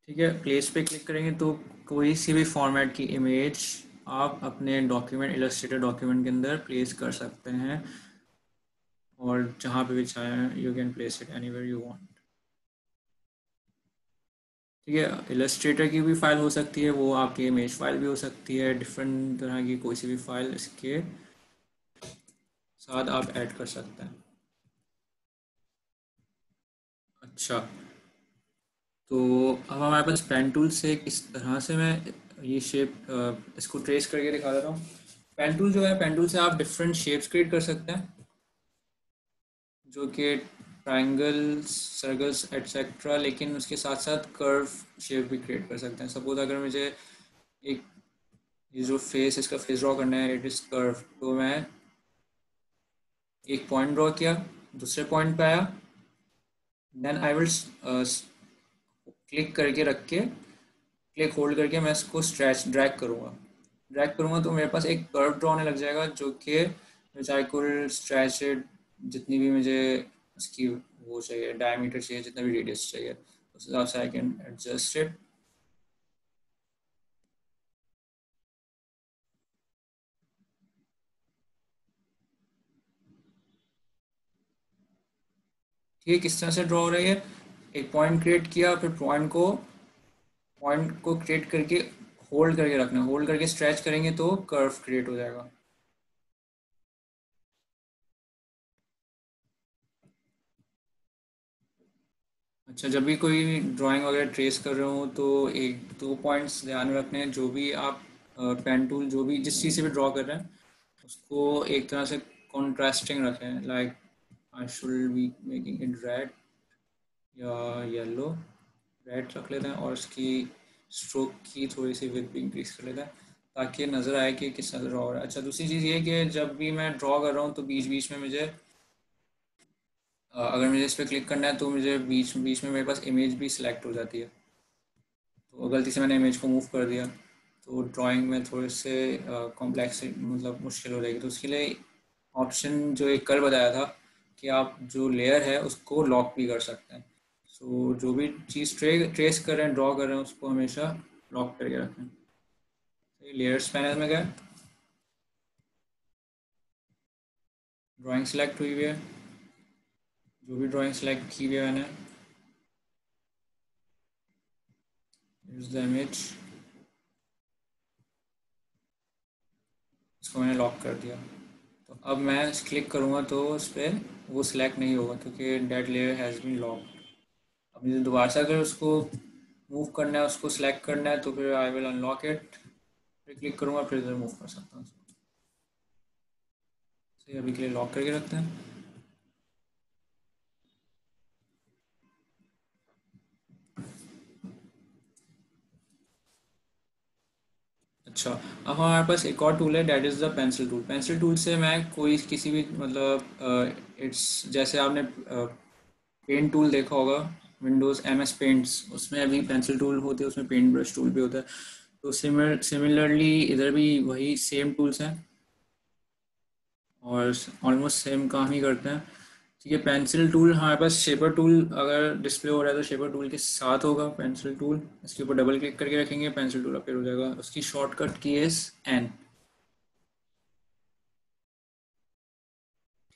S1: ठीक है। प्लेस पे क्लिक करेंगे तो कोई सी भी फॉर्मेट की इमेज आप अपने डॉक्यूमेंट, इलस्ट्रेटर डॉक्यूमेंट के अंदर प्लेस कर सकते हैं, और जहाँ पे भी चाहें you can place it anywhere you want, ठीक है। इलस्ट्रेटर की भी फाइल हो सकती है, वो आपकी इमेज फाइल भी हो सकती है, डिफरेंट तरह की कोई सी भी फाइल इसके साथ आप ऐड कर सकते हैं। अच्छा, तो अब हमारे पास पेन टूल से किस तरह से मैं ये शेप इसको ट्रेस करके दिखा देता हूँ। पेन टूल जो है, पेन टूल से आप डिफरेंट शेप्स क्रिएट कर सकते हैं, जो कि ट्रायंगल्स, सर्कल्स एटसेट्रा, लेकिन उसके साथ साथ कर्व शेप भी क्रिएट कर सकते हैं। सपोज अगर मुझे एक ये जो फेस, इसका फेस ड्रॉ करना है, इट इज़ कर्व, तो मैं एक पॉइंट ड्रॉ किया, दूसरे पॉइंट पे आया, देन आई विल क्लिक करके रख के, क्लिक होल्ड करके मैं इसको स्ट्रेच ड्रैग करूँगा तो मेरे पास एक कर्व ड्रॉ होने लग जाएगा, जो कि विच आई कुड स्ट्रेच इट, जितनी भी मुझे उसकी वो चाहिए, डायमीटर चाहिए, जितना भी रेडियस चाहिए, उस हिसाब से आई कैन एडजस्ट इट। ठीक है, किस तरह से ड्रॉ हो रही है, एक पॉइंट क्रिएट किया, फिर पॉइंट को क्रिएट करके होल्ड करके रखना, होल्ड करके स्ट्रेच करेंगे तो कर्व क्रिएट हो जाएगा। अच्छा, जब भी कोई ड्राइंग वगैरह ट्रेस कर रहे हो तो एक दो पॉइंट्स ध्यान में रखने हैं। जो भी आप पेन टूल जो भी जिस चीज़ से भी ड्रॉ कर रहे हैं उसको एक तरह से कॉन्ट्रास्टिंग रखें, like I should be making it red या येलो, रेड रख लेते हैं, और उसकी स्ट्रोक की थोड़ी सी विड्थ भी इंक्रीज कर लेते हैं ताकि नज़र आए कि किस तरह ड्रॉ हो रहा है। अच्छा, दूसरी चीज़ ये कि जब भी मैं ड्रॉ कर रहा हूँ तो बीच बीच में मुझे अगर मुझे इस पर क्लिक करना है तो मुझे बीच बीच में मेरे पास इमेज भी सिलेक्ट हो जाती है, तो गलती से मैंने इमेज को मूव कर दिया तो ड्राइंग में थोड़े से कॉम्प्लेक्स, मतलब मुश्किल हो जाएगी। तो उसके लिए ऑप्शन जो एक कल बताया था कि आप जो लेयर है उसको लॉक भी कर सकते हैं। सो जो भी चीज़ ट्रेस कर रहे हैं, ड्रॉ कर रहे हैं, उसको हमेशा लॉक करके रखें। लेयर्स पैनल में गए, ड्राइंग सेलेक्ट हुई हुई है, जो भी ड्राइंग सेलेक्ट की हुई है मैंने, यूज द इमेज, इसको मैंने लॉक कर दिया। तो अब मैं क्लिक करूँगा तो उस पर वो सिलेक्ट नहीं होगा क्योंकि that layer has been locked. अब मुझे दोबारा से अगर उसको मूव करना है, उसको सिलेक्ट करना है, तो फिर आई विल अनलॉक इट, फिर क्लिक करूँगा, फिर इधर मूव कर सकता हूँ। सही, अभी के लिए लॉक करके रखते हैं। अच्छा, अब हमारे पास एक और टूल है, that is the pencil tool. Pencil tool से मैं कोई किसी भी, मतलब इट्स जैसे आपने पेंट टूल देखा होगा, विंडोज़ MS पेंट्स, उसमें अभी पेंसिल टूल होते हैं, उसमें पेंट ब्रश टूल भी होता है। तो सिमिलरली इधर भी वही सेम टूल्स हैं और ऑलमोस्ट सेम काम ही करते हैं। ठीक है, पेंसिल टूल हमारे पास शेपर टूल अगर डिस्प्ले हो रहा है तो शेपर टूल के साथ होगा पेंसिल टूल। इसके ऊपर डबल क्लिक करके रखेंगे, पेंसिल टूल अपीयर हो जाएगा। उसकी शॉर्टकट की है एन।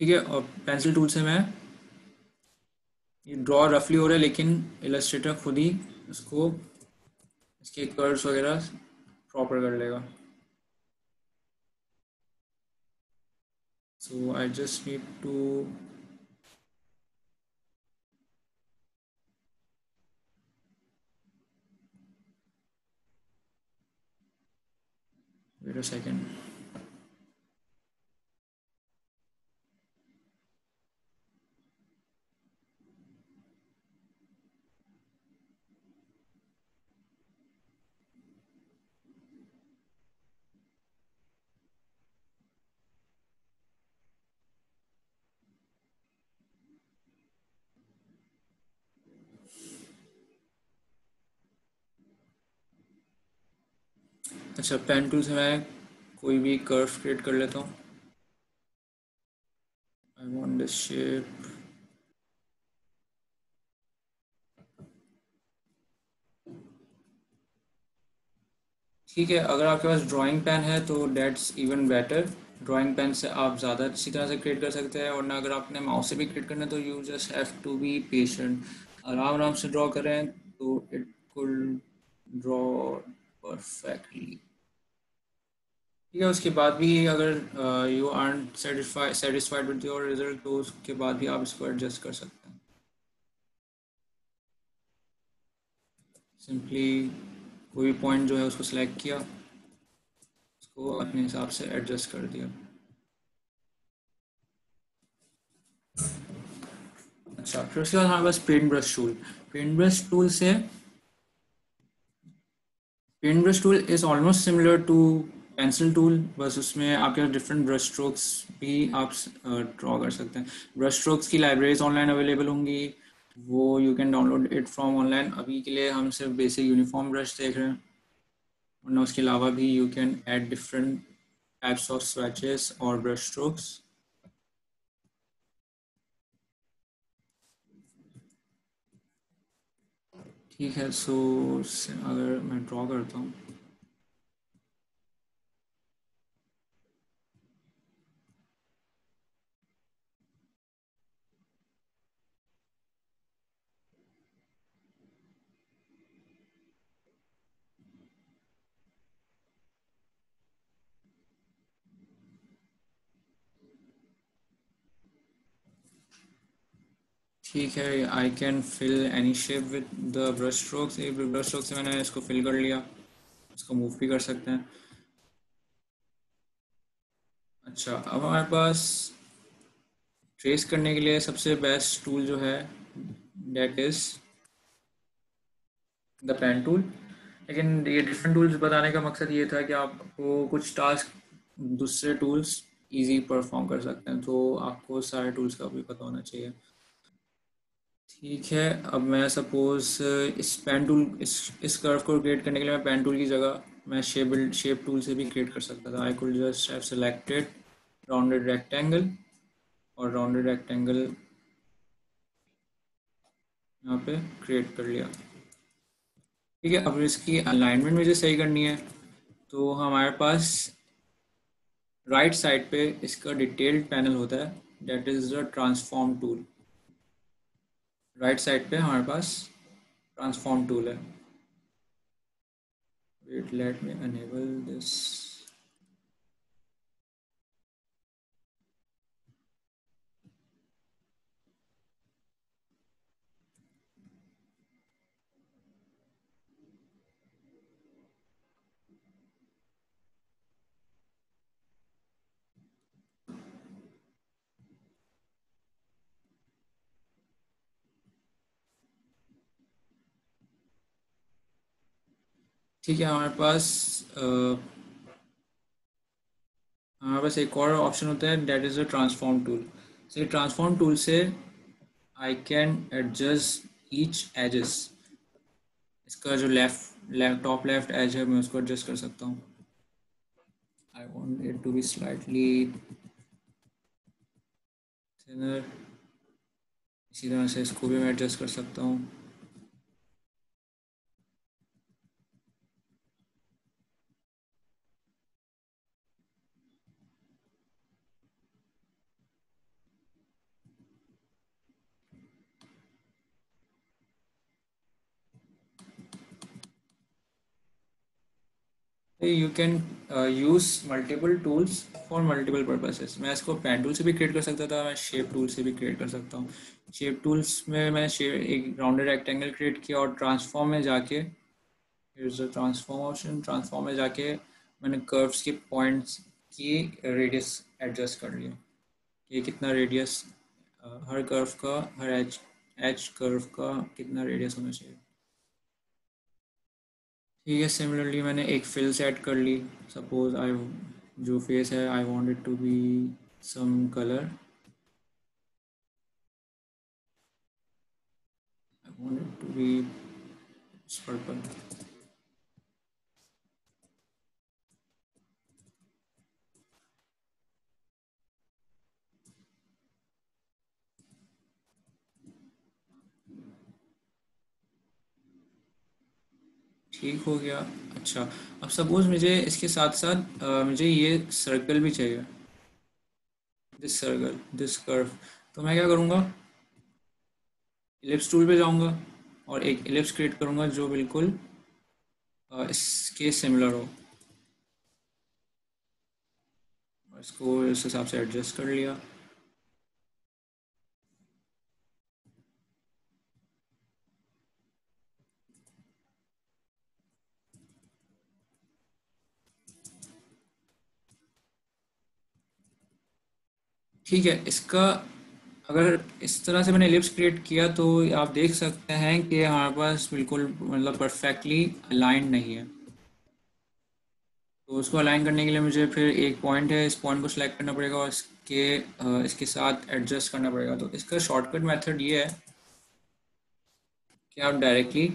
S1: ठीक है, और पेंसिल टूल से मैं ये ड्रॉ रफली हो रहा है, लेकिन इलस्ट्रेटर खुद ही इसको इसके कर्व्स वगैरह प्रॉपर कर लेगा। So I just need to wait a second. अच्छा, पेन टूल से मैं कोई भी कर्व क्रिएट कर लेता हूँ। I want this shape. ठीक है, अगर आपके पास ड्राइंग पेन है तो that's even better. Drawing pen से आप ज़्यादा अच्छी तरह से क्रिएट कर सकते हैं, वरना अगर आपने माउस से भी क्रिएट करना है तो you just have to be patient. आराम आराम से ड्रॉ करें तो इट कुल ड्रॉ परफेक्टली। ठीक है, उसके बाद भी अगर you are satisfied with your result तो उसके बाद भी आप इसको एडजस्ट कर सकते हैं। सिंपली कोई पॉइंट जो है उसको सिलेक्ट किया, उसको अपने हिसाब से एडजस्ट कर दिया। अच्छा, फिर उसके बाद हमारे पास paint brush tool. Paint brush tool से paint brush tool is almost similar to pencil tool, बस उसमें आपके पास डिफरेंट ब्रश स्ट्रोक्स भी आप ड्रॉ कर सकते हैं। ब्रश स्ट्रोक्स की लाइब्रेरीज ऑनलाइन अवेलेबल होंगी, वो you can download it from online. अभी के लिए हम सिर्फ बेसिक यूनिफॉर्म ब्रश देख रहे हैं, वरना उसके अलावा भी you can add different types of swatches और ब्रश स्ट्रोक्स। ठीक है, सो अगर मैं ड्रॉ करता हूँ, ठीक है, I can fill any shape with the brush strokes. एक ब्रश स्ट्रोक से मैंने इसको फिल कर लिया, इसको मूव भी कर सकते हैं। अच्छा, अब हमारे पास ट्रेस करने के लिए सबसे बेस्ट टूल जो है that is the pen tool. लेकिन ये डिफरेंट टूल्स बताने का मकसद ये था कि आपको कुछ टास्क दूसरे टूल्स इजी परफॉर्म कर सकते हैं, तो आपको सारे टूल्स का भी पता होना चाहिए। ठीक है, अब मैं सपोज इस पेन टूल इस कर्व को क्रिएट करने के लिए मैं पेन टूल की जगह मैं शेप टूल से भी क्रिएट कर सकता था। I could just have selected rounded rectangle, और राउंडेड रेक्टेंगल यहाँ पे क्रिएट कर लिया। ठीक है, अब इसकी अलाइनमेंट मुझे सही करनी है, तो हमारे पास राइट साइड पे इसका डिटेल्ड पैनल होता है, that is the transform tool. Right side पे हमारे पास ट्रांसफॉर्म टूल है। Wait, let me enable this. ठीक है, हमारे पास एक और ऑप्शन होता है, that is the transform tool. so transform tool से I can adjust each edges. इसका जो टॉप लेफ्ट एज है मैं उसको एडजस्ट कर सकता हूँ। I want it to be slightly thinner. इसी तरह से इसको भी मैं एडजस्ट कर सकता हूँ। You can use multiple tools for multiple purposes. मैं इसको पेन टूल से भी क्रिएट कर सकता था, मैं शेप टूल से भी क्रिएट कर सकता हूँ। शेप टूल्स में मैंने शेप एक राउंडेड रेक्टेंगल क्रिएट किया और ट्रांसफॉर्म में जाके, ट्रांसफॉर्म ऑप्शन, ट्रांसफॉर्म में जाके मैंने कर्व्स के पॉइंट्स की रेडियस एडजस्ट कर लिया। ये कितना रेडियस हर कर्व का, हर एज एज कर्व का कितना रेडियस होना चाहिए। ठीक है, सिमिलरली मैंने एक फिल सेट कर ली। सपोज आई, जो फेस है I want it to be some colour, I want it to be purple. ठीक हो गया। अच्छा, अब सपोज मुझे इसके साथ साथ मुझे ये सर्कल भी चाहिए, दिस सर्कल, दिस कर्व। तो मैं क्या करूँगा, इलिप्स टूल पे जाऊँगा और एक इलिप्स क्रिएट करूँगा जो बिल्कुल इसके सिमिलर हो। इसको इस हिसाब से एडजस्ट कर लिया। ठीक है, इसका अगर इस तरह से मैंने एलिप्स क्रिएट किया तो आप देख सकते हैं कि हमारे पास बिल्कुल मतलब परफेक्टली अलाइन नहीं है। तो उसको अलाइन करने के लिए मुझे फिर एक पॉइंट है, इस पॉइंट को सिलेक्ट करना पड़ेगा और इसके साथ एडजस्ट करना पड़ेगा। तो इसका शॉर्टकट मेथड ये है कि आप डायरेक्टली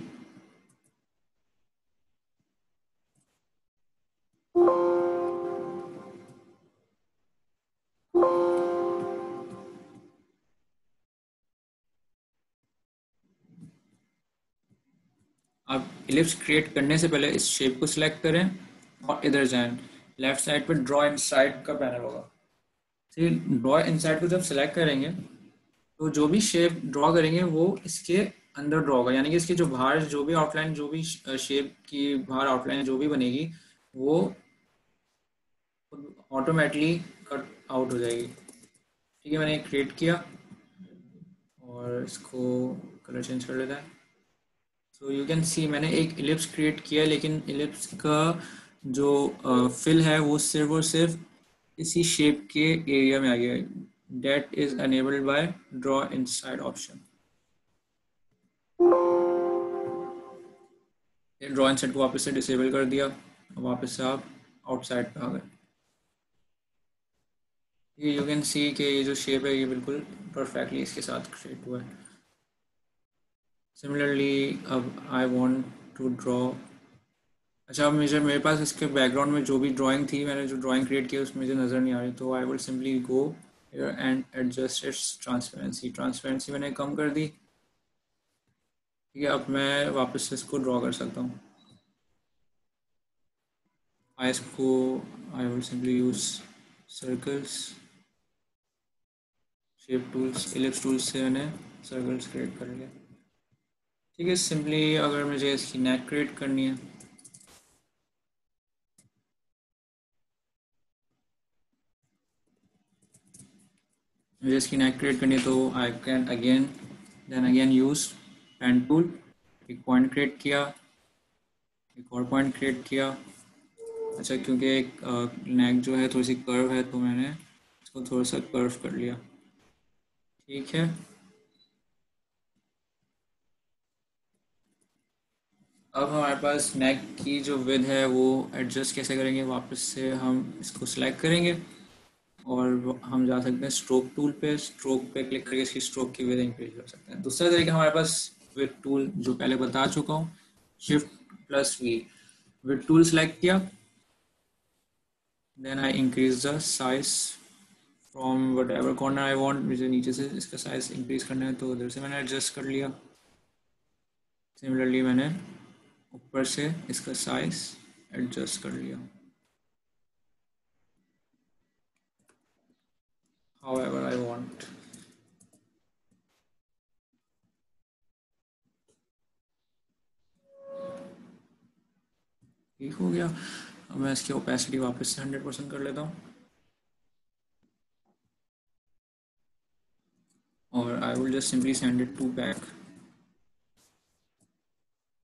S1: आप इलिप्स क्रिएट करने से पहले इस शेप को सिलेक्ट करें और इधर जाएं। लेफ्ट साइड पर ड्रॉ इनसाइड का पैनल होगा। फिर ड्रॉ इनसाइड को जब सिलेक्ट करेंगे तो जो भी शेप ड्रॉ करेंगे वो इसके अंदर ड्रॉ होगा, यानी कि इसकी जो बाहर जो भी आउटलाइन, जो भी शेप की बाहर आउटलाइन जो भी बनेगी वो ऑटोमेटिकली कट आउट हो जाएगी। ठीक है, मैंने क्रिएट किया और इसको कलर चेंज कर लेता है। सो यू कैन सी मैंने एक इलिप्स क्रिएट किया, लेकिन इलिप्स का जो फिल है वो सिर्फ और सिर्फ इसी शेप के एरिया में आ गया है। That is enabled by draw inside option. Draw inside को वापस से डिसेबल कर दिया, वापस से आप आउटसाइड पे आ गए। ये यू कैन सी कि ये जो शेप है ये बिल्कुल परफेक्टली इसके साथ क्रिएट हुआ है। सिमिलरली अब आई वांट टू ड्रॉ, अच्छा अब मुझे, मेरे पास इसके बैकग्राउंड में जो भी ड्राइंग थी, मैंने जो ड्राइंग क्रिएट की उसमें मुझे नज़र नहीं आ रही, तो I will simply go here and adjust its transparency. Transparency मैंने कम कर दी। ठीक है, अब मैं वापस से इसको ड्रॉ कर सकता हूँ। आइस को I will simply use circles, shape tools, ellipse tools से मैंने सर्कल्स क्रिएट कर लिया। ठीक है, सिंपली अगर मुझे इसकी नेक क्रिएट करनी है, मुझे इसकी नेक क्रिएट करनी है तो I can again use pen tool. एक पॉइंट क्रिएट किया, एक और पॉइंट क्रिएट किया। अच्छा, क्योंकि एक नेक जो है थोड़ी सी कर्व है तो मैंने इसको थोड़ा सा कर्व कर लिया। ठीक है, अब हमारे पास नेक की जो विड्थ है वो एडजस्ट कैसे करेंगे, वापस से हम इसको सिलेक्ट करेंगे और हम जा सकते हैं स्ट्रोक टूल पे। स्ट्रोक पे क्लिक करके इसकी स्ट्रोक की विड्थ इंक्रीज कर सकते हैं। दूसरा तरीका हमारे पास विड्थ टूल जो पहले बता चुका हूँ, Shift+V। विड्थ टूल सेलेक्ट किया, then I increase the size from whatever corner I want, मुझे नीचे से इसका साइज इंक्रीज करना है तो उधर से मैंने एडजस्ट कर लिया। सिमिलरली मैंने ऊपर से इसका साइज एडजस्ट कर लिया however I want। ठीक हो गया। अब मैं इसकी ओपेसिटी वापस से 100% कर लेता हूँ और I will just simply send it to back.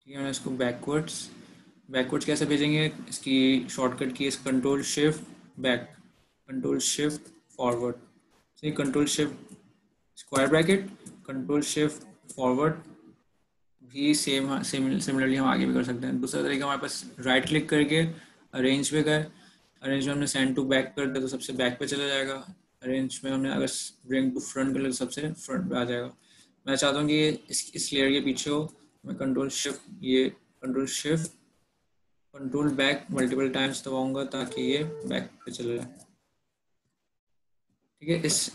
S1: ठीक है, मैं इसको बैकवर्ड्स कैसे भेजेंगे, इसकी shortcut key is control shift back, control shift forward. सही, control shift square bracket, control shift forward भी सिमिलरली हम आगे भी कर सकते हैं। दूसरा तरीका हमारे पास राइट क्लिक करके अरेंज पे गए, अरेंज में हमने सेंड टू बैक कर दिया तो सबसे बैक पे चला जाएगा। अरेंज में हमने अगर ब्रिंग टू फ्रंट कर लिया तो सबसे फ्रंट पे आ जाएगा। मैं चाहता हूँ कि ये इस लेयर के पीछे हो, मैं control shift control back multiple times दबाऊंगा ताकि ये बैक पे चले जाए। ठीक है, इस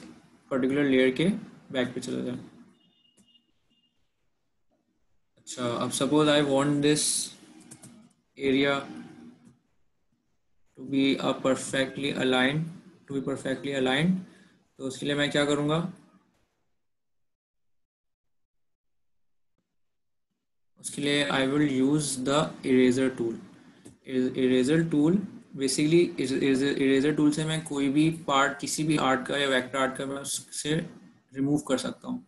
S1: पर्टिकुलर लेयर के बैक पे चला जाए। अच्छा, अब suppose I want this area to be perfectly aligned, तो उसके लिए मैं क्या करूँगा, उसके लिए I will use the eraser tool. Eraser tool basically, eraser tool से मैं कोई भी पार्ट किसी भी आर्ट का या वेक्टर आर्ट का मैं उससे रिमूव कर सकता हूँ।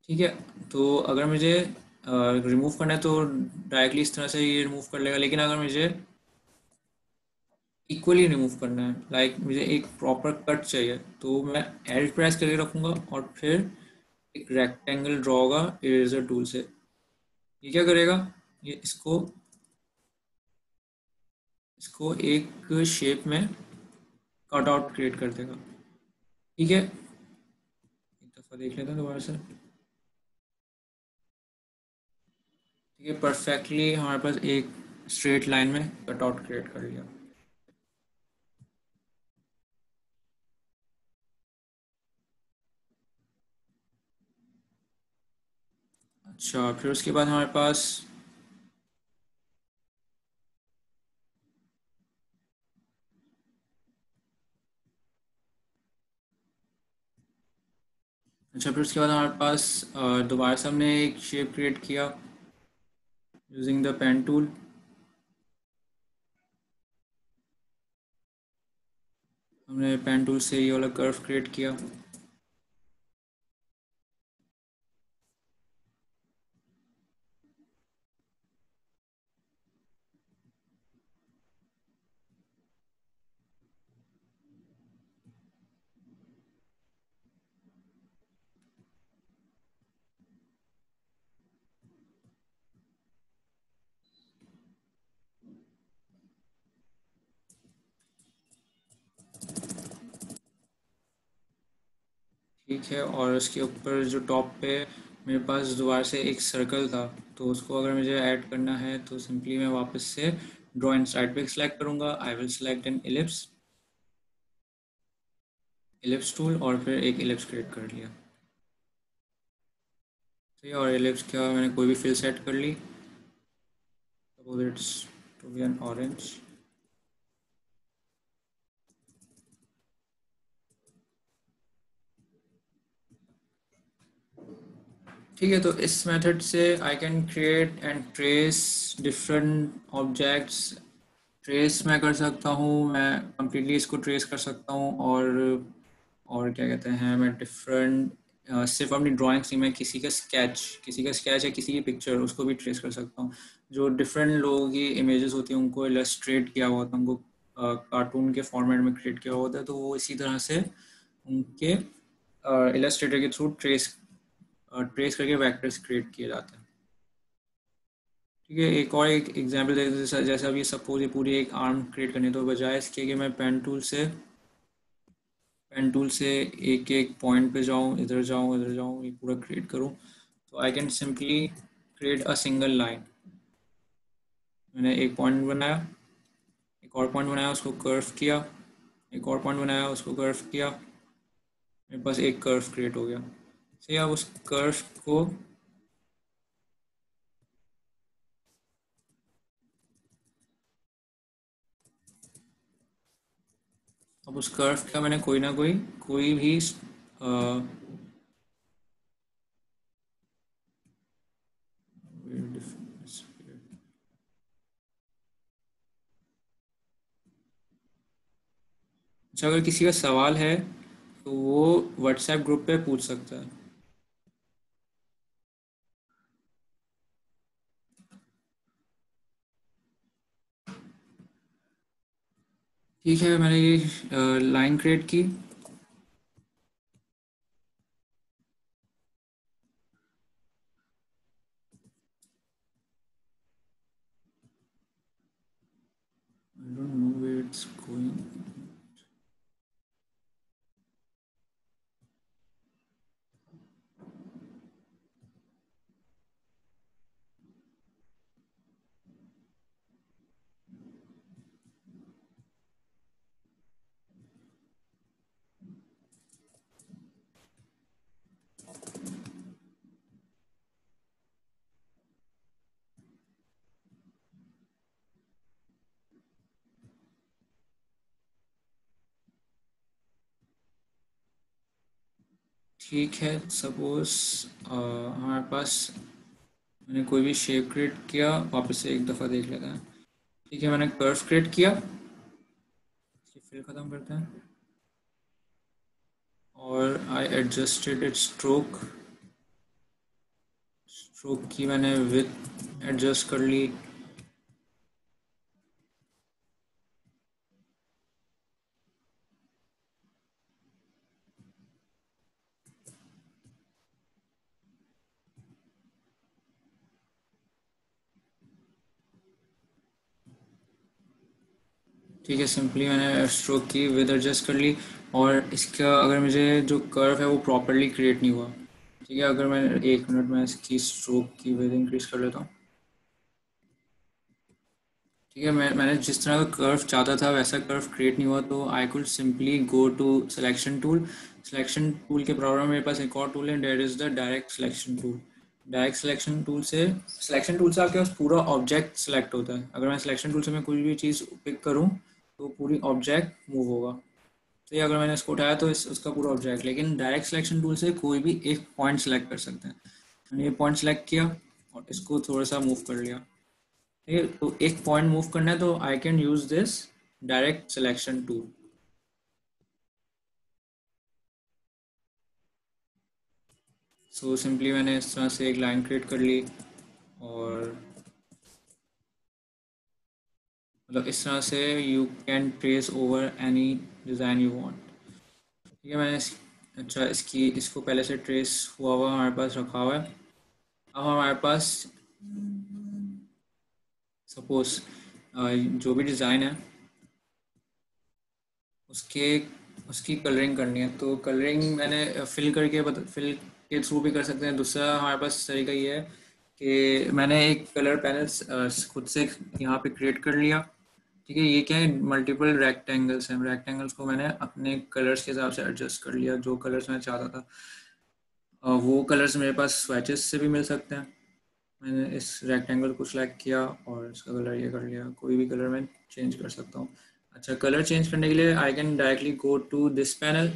S1: ठीक है, तो अगर मुझे रिमूव करना है तो डायरेक्टली इस तरह से ये रिमूव कर लेगा, लेकिन अगर मुझे इक्वली रिमूव करना है, लाइक मुझे एक प्रॉपर कट चाहिए, तो मैं एल्ट प्रेस करके रखूँगा और फिर एक रेक्टेंगल ड्रॉ होगा इरेजर टूल से। ये क्या करेगा, ये इसको एक शेप में कट आउट क्रिएट कर देगा। ठीक है, एक दफ़ा देख लेते हैं दोबारा से। ठीक है, परफेक्टली हमारे पास एक स्ट्रेट लाइन में कट आउट क्रिएट कर लिया। अच्छा, फिर उसके बाद हमारे पास हमारे पास दोबारा से हमने एक शेप क्रिएट किया यूजिंग द पेन टूल। हमने पेन टूल से ये वाला कर्व क्रिएट किया। ठीक है, और उसके ऊपर जो टॉप पे मेरे पास दोबारा से एक सर्कल था, तो उसको अगर मुझे ऐड करना है तो सिंपली मैं वापस से ड्रॉ इन साइड पे सेलेक्ट करूँगा। I will select an ellipse tool और फिर एक एलिप्स क्रिएट कर लिया। ठीक है, और एलिप्स का मैंने कोई भी फिल सेट कर ली, suppose it's to be an orange. ठीक है, तो इस मेथड से I can create and trace different objects. Trace मैं कर सकता हूँ, मैं कम्प्लीटली इसको ट्रेस कर सकता हूँ, और क्या कहते हैं, मैं डिफरेंट सिर्फ अपनी ड्राइंग्स नहीं, मैं किसी का स्केच या किसी की पिक्चर उसको भी ट्रेस कर सकता हूँ। जो डिफरेंट लोगों की इमेजेस होती हैं उनको इलस्ट्रेट किया हुआ होता है, उनको कार्टून के फॉर्मेट में क्रिएट किया हुआ होता है, तो वो इसी तरह से उनके इलस्ट्रेटर के थ्रू ट्रेस करके वेक्टर्स क्रिएट किए जाते हैं। ठीक है, एक एग्जांपल देखते हैं, जैसे अब ये सपोज ये पूरी एक आर्म क्रिएट करनी है, तो बजाय इसके कि मैं पेन टूल से एक एक पॉइंट पे जाऊँ, इधर जाऊँ, ये पूरा क्रिएट करूँ, तो I can simply create a single line. मैंने एक पॉइंट बनाया, एक और पॉइंट बनाया, उसको कर्व किया, एक और पॉइंट बनाया, उसको कर्व किया, मेरे पास एक कर्व क्रिएट हो गया। सही, अब उस कर्व को अब उस कर्व का मैंने कोई ना कोई भी अच्छा, अगर किसी का सवाल है तो वो व्हाट्सएप ग्रुप पे पूछ सकता है। ठीक है, मैंने ये लाइन क्रिएट की। I don't know where it's going. ठीक है, सपोज हमारे पास, मैंने कोई भी शेप क्रिएट किया, वापस से एक दफ़ा देख लेते हैं। ठीक है, मैंने कर्व क्रिएट किया, फिर ख़त्म करते हैं, और आई एडजस्टेड इट स्ट्रोक। स्ट्रोक की मैंने विड्थ एडजस्ट कर ली। ठीक है, सिंपली मैंने स्ट्रोक की विद एडजस्ट कर ली, और इसका अगर मुझे जो कर्व है वो प्रॉपरली क्रिएट नहीं हुआ। ठीक है, अगर मैं 1 मिनट में इसकी स्ट्रोक की विद इंक्रीज कर लेता हूँ। ठीक है, मैंने जिस तरह का कर्व चाहता था वैसा कर्व क्रिएट नहीं हुआ, तो I could simply go to selection tool. Selection tool के बराबर मेरे पास एक और टूल है, that is the direct selection tool. Direct selection tool से आपके पास पूरा ऑब्जेक्ट सेलेक्ट होता है। अगर मैं सिलेक्शन टूल से मैं कोई भी चीज़ पिक करूँ तो पूरी ऑब्जेक्ट मूव होगा। तो ये अगर मैंने इसको उठाया तो उसका पूरा ऑब्जेक्ट, लेकिन डायरेक्ट सिलेक्शन टूल से कोई भी एक पॉइंट सेलेक्ट कर सकते हैं। मैंने ये पॉइंट सेलेक्ट किया और इसको थोड़ा सा मूव कर लिया। ठीक है, तो एक पॉइंट मूव करना है तो I can use this direct selection tool. So simply मैंने इस तरह से एक लाइन क्रिएट कर ली, और मतलब इस तरह से you can trace over any design you want. ठीक है, अच्छा, इसको पहले से ट्रेस हुआ हुआ हमारे पास रखा हुआ है। अब हमारे पास सपोज जो भी डिज़ाइन है उसके उसकी कलरिंग करनी है, तो कलरिंग मैंने फिल के थ्रू भी कर सकते हैं। दूसरा हमारे पास तरीका ये है कि मैंने एक कलर पैनल खुद से यहाँ पे क्रिएट कर लिया। ठीक है, ये क्या है, मल्टीपल रेक्टेंगल्स हैं। रेक्टेंगल्स को मैंने अपने कलर्स के हिसाब से एडजस्ट कर लिया, जो कलर्स मैं चाहता था। वो कलर्स मेरे पास स्वैचेस से भी मिल सकते हैं। मैंने इस रेक्टेंगल को सिलेक्ट किया और इसका कलर ये कर लिया। कोई भी कलर मैं चेंज कर सकता हूँ। अच्छा, कलर चेंज करने के लिए I can directly go to this panel.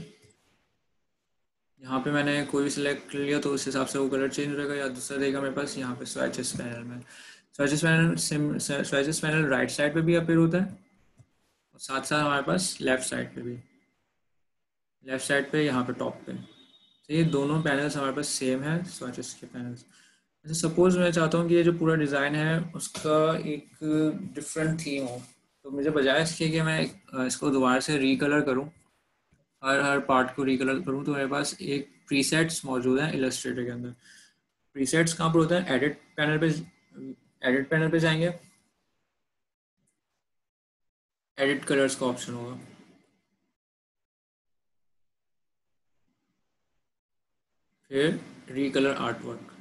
S1: यहाँ पे मैंने कोई भी सिलेक्ट कर लिया तो उस हिसाब से वो कलर चेंज हो जाएगा। या दूसरा देगा मेरे पास यहाँ पे स्वैचेस पैनल में। स्वैचेस पैनल राइट साइड पे भी अपीयर होता है, और साथ साथ हमारे पास लेफ्ट साइड पे भी। लेफ्ट साइड पे यहाँ पे टॉप पे। तो ये दोनों पैनल्स हमारे पास सेम है, स्वैचेस के पैनल्स। अच्छा, सपोज मैं चाहता हूँ कि ये जो पूरा डिज़ाइन है उसका एक डिफरेंट थीम हो, तो मुझे बजाय इसके कि मैं इसको दोबारा से रिकलर करूँ, हर हर पार्ट को रिकलर करूँ, तो मेरे पास एक प्रीसेट्स मौजूद हैं इलस्ट्रेटर के अंदर। प्रीसेट्स कहाँ पर होता है, एडिट पैनल पे जाएंगे, एडिट कलर्स का ऑप्शन होगा। फिर रिकलर आर्ट वर्क,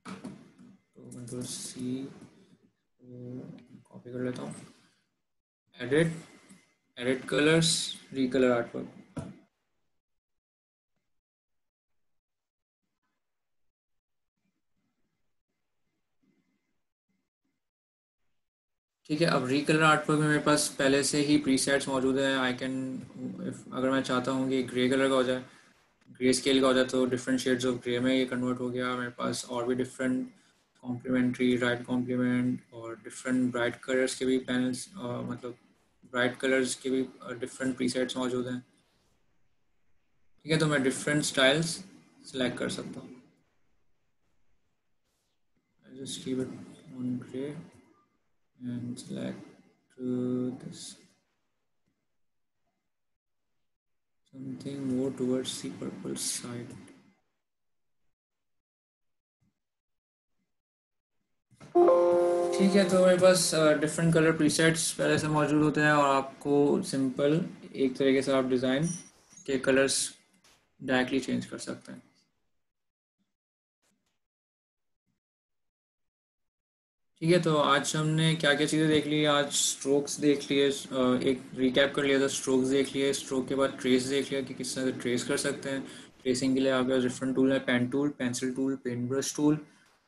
S1: तो कंट्रोल सी कॉपी कर लेता हूँ। Edit, edit colours, रिकलर artwork. ठीक है, अब रिकलर आर्टवर्क में मेरे पास पहले से ही प्रीसेट्स मौजूद हैं। आई कैन, अगर मैं चाहता हूँ कि ग्रे कलर का हो जाए, ग्रे स्केल का हो जाए, तो डिफरेंट शेड्स ऑफ ग्रे में ये कन्वर्ट हो गया मेरे पास। और भी डिफरेंट कॉम्प्लीमेंट्री, राइट कॉम्प्लीमेंट और डिफरेंट ब्राइट कलर्स के भी पैनल्स, मतलब ब्राइट कलर्स के भी डिफरेंट प्रीसेट्स मौजूद हैं। ठीक है, तो मैं डिफरेंट स्टाइल्स सेलेक्ट कर सकता हूँ। I just leave it on gray and select this something more towards the purple side. ठीक है, तो मेरे पास डिफरेंट कलर प्रीसेट्स पहले से मौजूद होते हैं और आपको सिंपल एक तरीके से आप डिज़ाइन के कलर्स डायरेक्टली चेंज कर सकते हैं। ठीक है, तो आज हमने क्या क्या चीज़ें देख ली। आज स्ट्रोक्स देख लिए, एक रिकैप कर लिया था, स्ट्रोक्स देख लिए, स्ट्रोक के बाद ट्रेस देख लिया कि किस तरह से ट्रेस कर सकते हैं। ट्रेसिंग के लिए आपके पास डिफरेंट टूल है, pen tool, pencil tool, paint brush tool.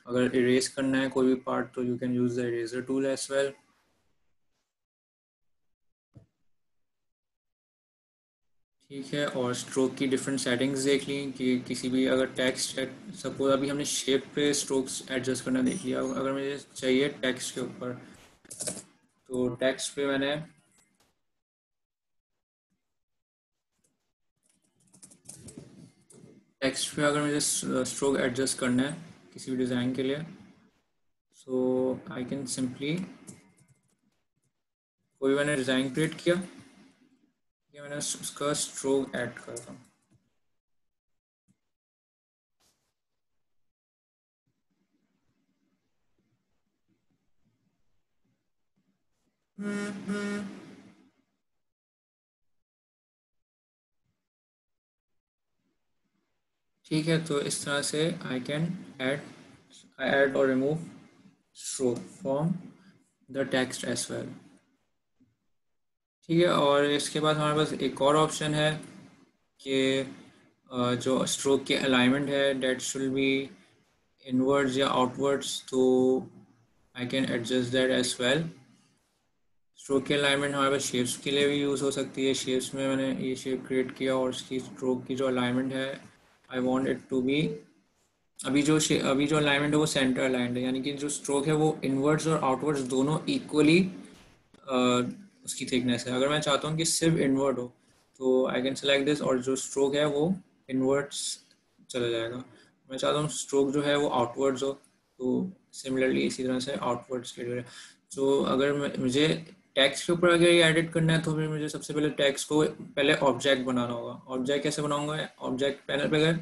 S1: अगर इरेज करना है कोई भी पार्ट तो you can use the eraser tool as well. ठीक है, और स्ट्रोक की डिफरेंट सेटिंग्स देख ली कि किसी भी अगर टेक्स्ट, सपोज अभी हमने शेप पे स्ट्रोक्स एडजस्ट करना देख लिया। अगर मुझे चाहिए टेक्स्ट के ऊपर, तो टेक्स्ट पे मैंने टेक्स्ट पे अगर मुझे स्ट्रोक एडजस्ट करना है किसी भी डिज़ाइन के लिए, सो आई कैन सिंपली, कोई मैंने डिज़ाइन क्रिएट किया, ये मैंने उसका स्ट्रोक ऐड करता हूँ। ठीक है, तो इस तरह से आई कैन ऐड और remove stroke from the text as well. ठीक है, और इसके बाद हमारे पास एक और ऑप्शन है कि जो स्ट्रोक के अलाइनमेंट है डेट शुड बी इनवर्ड्स या आउटवर्ड्स, तो I can adjust that as well. Stroke की अलाइनमेंट हमारे पास शेप्स के लिए भी यूज़ हो सकती है। शेप्स में मैंने ये शेप क्रिएट किया और उसकी स्ट्रोक की जो अलाइनमेंट है, I want it to be, अभी जो अलाइनमेंट है वो सेंटर अलाइंड है, यानी कि जो स्ट्रोक है वो इनवर्ड्स और आउटवर्ड्स दोनों इक्वली उसकी थिकनेस है। अगर मैं चाहता हूँ कि सिर्फ इनवर्ड हो तो आई कैन सेलेक्ट दिस, और जो स्ट्रोक है वो इनवर्ड्स चला जाएगा। मैं चाहता हूँ स्ट्रोक जो है वो आउटवर्ड्स हो, तो सिमिलरली इसी तरह से आउटवर्ड्स के लिए। तो अगर मुझे टैक्स के ऊपर अगर ये एडिट करना है तो फिर मुझे सबसे पहले टैक्स को पहले ऑब्जेक्ट बनाना होगा। ऑब्जेक्ट कैसे बनाऊंगा? ऑब्जेक्ट पैनल पे गए,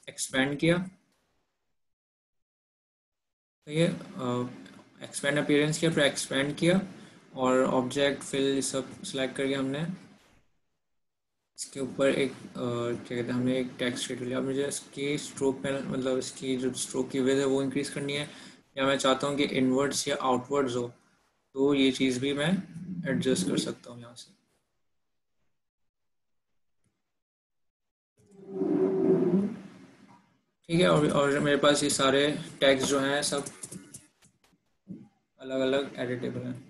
S1: एक्सपेंड किया, तो ये एक्सपेंड अपीयरेंस किया, फिर एक्सपेंड किया और ऑब्जेक्ट फिल सब सेलेक्ट करके हमने इसके ऊपर एक क्या कहते हैं, हमने एक टेक्स्ट क्रिएट लिया। अब मुझे इसकी स्ट्रोक पैनल, मतलब इसकी जो स्ट्रोक की विड्थ है वो इंक्रीज करनी है, या मैं चाहता हूँ कि इनवर्ड्स या आउटवर्ड्स हो, तो ये चीज़ भी मैं एडजस्ट कर सकता हूँ यहाँ से। ठीक है, और मेरे पास ये सारे टैग्स जो हैं सब अलग अलग एडिटेबल हैं।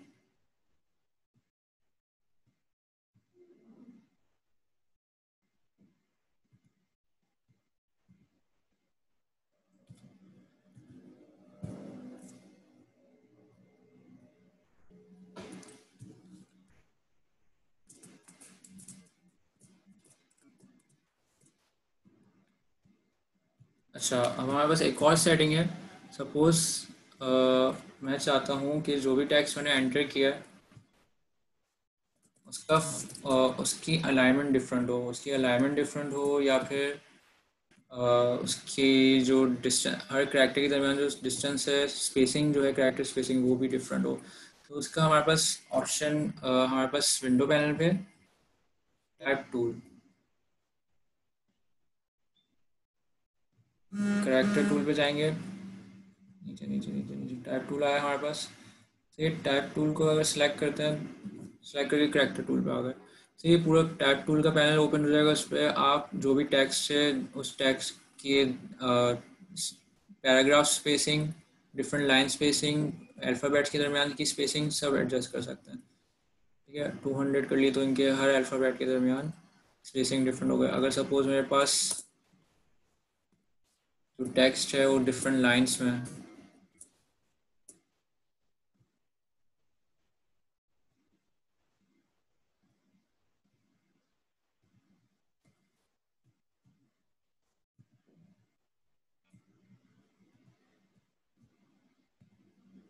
S1: अच्छा, अब हमारे पास एक और सेटिंग है। सपोज मैं चाहता हूँ कि जो भी टेक्स्ट मैंने एंटर किया है उसका उसकी अलाइनमेंट डिफरेंट हो, या फिर उसकी जो डिस्टेंस, हर कैरेक्टर के दरमियान जो डिस्टेंस है, स्पेसिंग जो है, कैरेक्टर स्पेसिंग, वो भी डिफरेंट हो। तो उसका हमारे पास ऑप्शन, हमारे पास विंडो पैनल पे टाइप टूल, कैरेक्टर टूल पे जाएंगे, नीचे नीचे नीचे नीचे टाइप टूल आया हमारे पास। तो ये टाइप टूल को अगर सिलेक्ट करते हैं सेलेक्ट करके करेक्टर टूल पे आ गए। तो ये पूरा टैब टूल का पैनल ओपन हो जाएगा। उस पर आप जो भी टेक्स्ट है उस टेक्स्ट के paragraph spacing, different line spacing, alphabets के दरमियान की स्पेसिंग सब एडजस्ट कर सकते हैं। ठीक है, 200 कर लिए तो इनके हर अल्फ़ाबेट के दरमियान स्पेसिंग डिफरेंट हो गया। अगर सपोज मेरे पास जो टेक्स्ट है वो डिफरेंट लाइंस में है,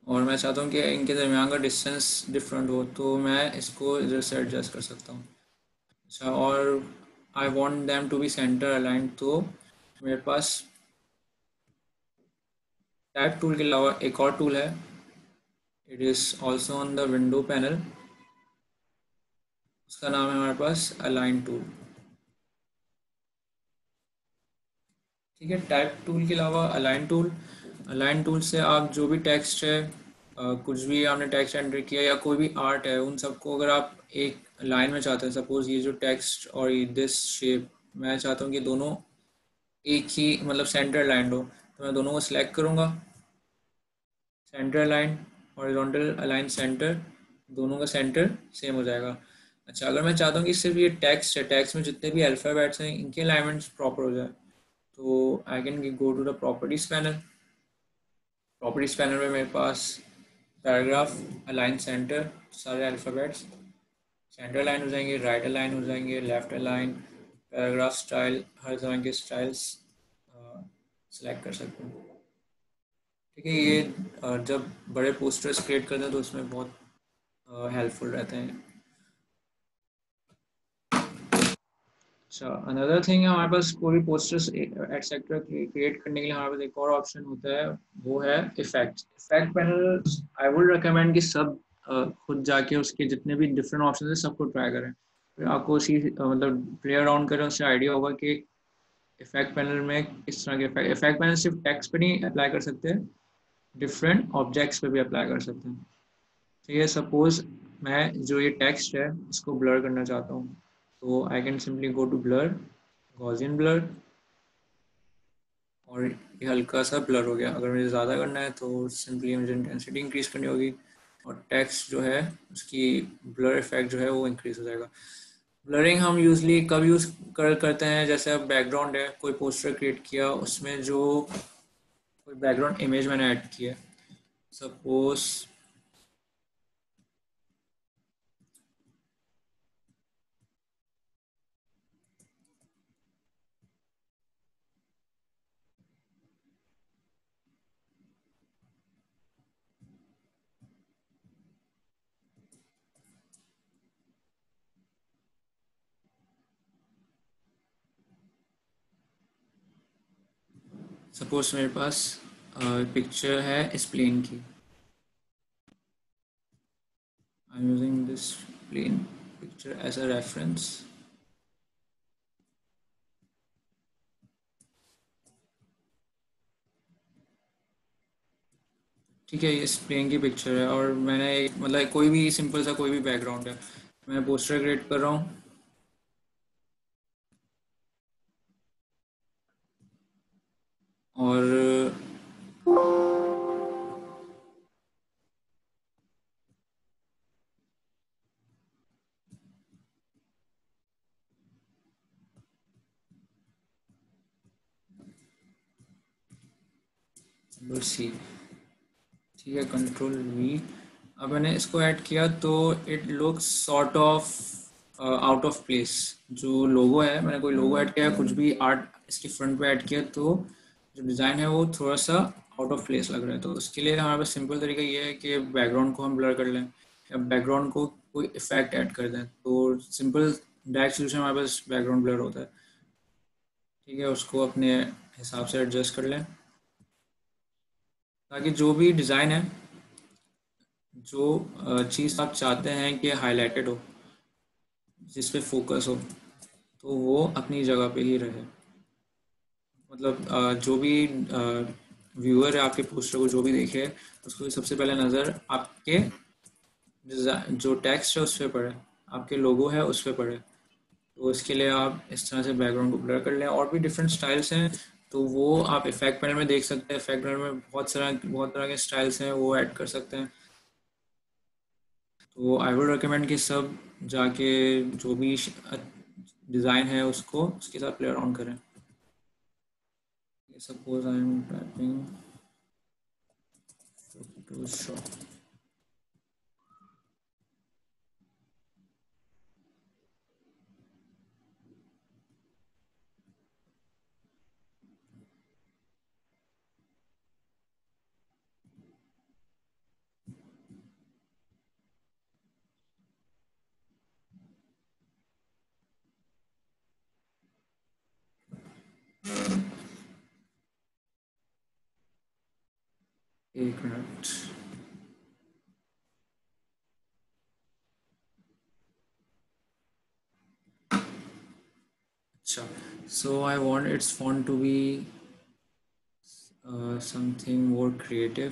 S1: और मैं चाहता हूँ कि इनके दरमियान का डिस्टेंस डिफरेंट हो, तो मैं इसको इधर से एडजस्ट कर सकता हूँ। अच्छा, और I want them to be centre align, तो मेरे पास टाइप टूल के अलावा एक और टूल है, it is also on the window panel. उसका नाम है हमारे पास अलाइन टूल। ठीक है, टाइप टूल के अलावा अलाइन टूल से आप जो भी टेक्स्ट है, कुछ भी आपने टेक्स्ट एंटर किया या कोई भी आर्ट है, उन सबको अगर आप एक लाइन में चाहते हैं, सपोज ये जो टेक्स्ट और ये दिस शेप, मैं चाहता हूँ कि दोनों एक ही मतलब सेंटर लाइन हो, तो मैं दोनों को सिलेक्ट करूँगा, centre align, horizontal align centre, दोनों का सेंटर सेम हो जाएगा। अच्छा, अगर मैं चाहता हूँ कि सिर्फ ये टेक्स्ट है, टेक्स्ट में जितने भी अल्फ़ाबेट्स हैं इनके अलाइनमेंट्स प्रॉपर हो जाए, तो I can go to the properties panel. Properties panel में मेरे पास पैराग्राफ अलाइन सेंटर, सारे अल्फ़ाबेट्स सेंटर अलाइन हो जाएंगे, राइट अलाइन हो जाएंगे, लेफ्ट अलाइन, पैराग्राफ स्टाइल, हर तरह के स्टाइल्स सेलेक्ट कर सकते हैं। ठीक है, ये जब बड़े पोस्टर्स क्रिएट करते हैं तो उसमें बहुत हेल्पफुल रहते हैं। अच्छा, अनदर थिंग है, हमारे पास कोई भी पोस्टर्स एटसेट्रा क्रिएट करने के लिए हमारे पास एक और ऑप्शन होता है, वो है effect. Effect panel I would recommend कि सब खुद जाके उसके जितने भी डिफरेंट ऑप्शन है सबको ट्राई करें, फिर आपको उसी मतलब प्ले अराउंड करें, उससे आइडिया होगा कि इफेक्ट पैनल में किस तरह के इफेक्ट पैनल सिर्फ टेक्स्ट पे नहीं अप्लाई कर सकते, डिफरेंट ऑब्जेक्ट्स पे भी अप्लाई कर सकते हैं। तो ये सपोज मैं जो ये टेक्स्ट है इसको ब्लर करना चाहता हूँ, तो I can simply go to blur, Gaussian blur, और ये हल्का सा ब्लर हो गया। अगर मुझे ज़्यादा करना है तो सिंपली मुझे इंटेंसिटी इंक्रीज़ करनी होगी, और टेक्स्ट जो है उसकी ब्लर इफेक्ट जो है वो इंक्रीज़ हो जाएगा। ब्लरिंग हम यूजली कब यूज़ करते हैं, जैसे अब बैकग्राउंड है, कोई पोस्टर क्रिएट किया, उसमें जो कोई बैकग्राउंड इमेज मैंने ऐड किया, सपोज मेरे पास पिक्चर है इस प्लेन की, I am using this plane picture as a reference. ठीक है, ये इस प्लेन की पिक्चर है, और मैंने मतलब कोई भी सिंपल सा कोई भी बैकग्राउंड है, मैं पोस्टर क्रिएट कर रहा हूँ, और सी, ठीक है, कंट्रोल वी। अब मैंने इसको ऐड किया तो it looks sort of out of place. जो लोगो है, मैंने कोई लोगो ऐड किया, कुछ भी आर्ट इसके फ्रंट पे ऐड किया, तो जो डिज़ाइन है वो थोड़ा सा आउट ऑफ प्लेस लग रहा है। तो उसके लिए हमारे पास सिंपल तरीका ये है कि बैकग्राउंड को हम ब्लर कर लें, या बैकग्राउंड को कोई इफेक्ट ऐड कर दें। तो सिंपल डायरेक्ट सोल्यूशन हमारे पास बैकग्राउंड ब्लर होता है। ठीक है, उसको अपने हिसाब से एडजस्ट कर लें, ताकि जो भी डिज़ाइन है, जो चीज़ आप चाहते हैं कि हाईलाइटेड हो, जिस पे फोकस हो, तो वो अपनी जगह पे ही रहे। मतलब जो भी व्यूअर है आपके पोस्टर को जो भी देखे, उसको सबसे पहले नज़र आपके जो टेक्स्ट है उस पर पड़े, आपके लोगो है उस पर पड़े। तो इसके लिए आप इस तरह से बैकग्राउंड को ब्लर कर लें। और भी डिफरेंट स्टाइल्स हैं, तो वो आप इफेक्ट पैनल में देख सकते हैं। इफेक्ट पैनल में बहुत तरह के स्टाइल्स हैं, वो ऐड कर सकते हैं। तो आई वुड रिकमेंड कि सब जाके जो भी डिज़ाइन है उसको उसके साथ प्ले अराउंड करें। Suppose I am typing Photoshop. एक मिनट। अच्छा, so I want its font to be something more creative.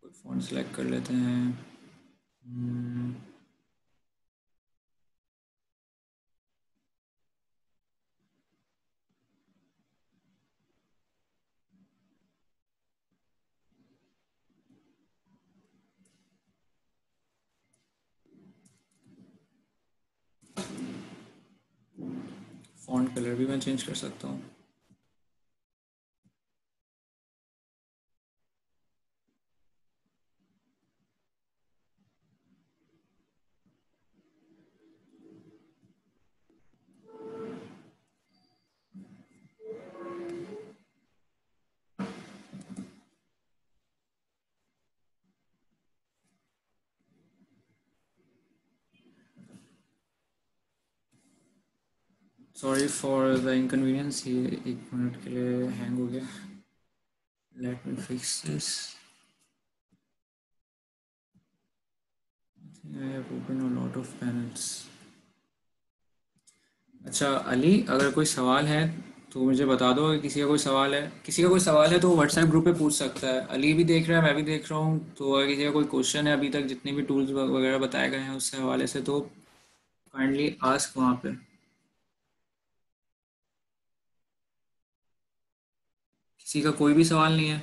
S1: कोई फॉन्ट सेलेक्ट कर लेते हैं। फॉन्ट कलर भी मैं चेंज कर सकता हूँ। सॉरी फॉर द इनकन्वीनियंस, ये एक मिनट के लिए हैंग हो गया। Let me fix this. I have open a lot of panels. अच्छा अली, अगर कोई सवाल है तो मुझे बता दो। अगर किसी का कोई सवाल है तो व्हाट्सएप ग्रुप पे पूछ सकता है। अली भी देख रहा है, मैं भी देख रहा हूँ। तो अगर किसी का कोई क्वेश्चन है अभी तक जितने भी टूल्स वगैरह बताए गए हैं उससे हवाले से, तो काइंडली आस्क वहाँ पे। किसी का कोई भी सवाल नहीं है?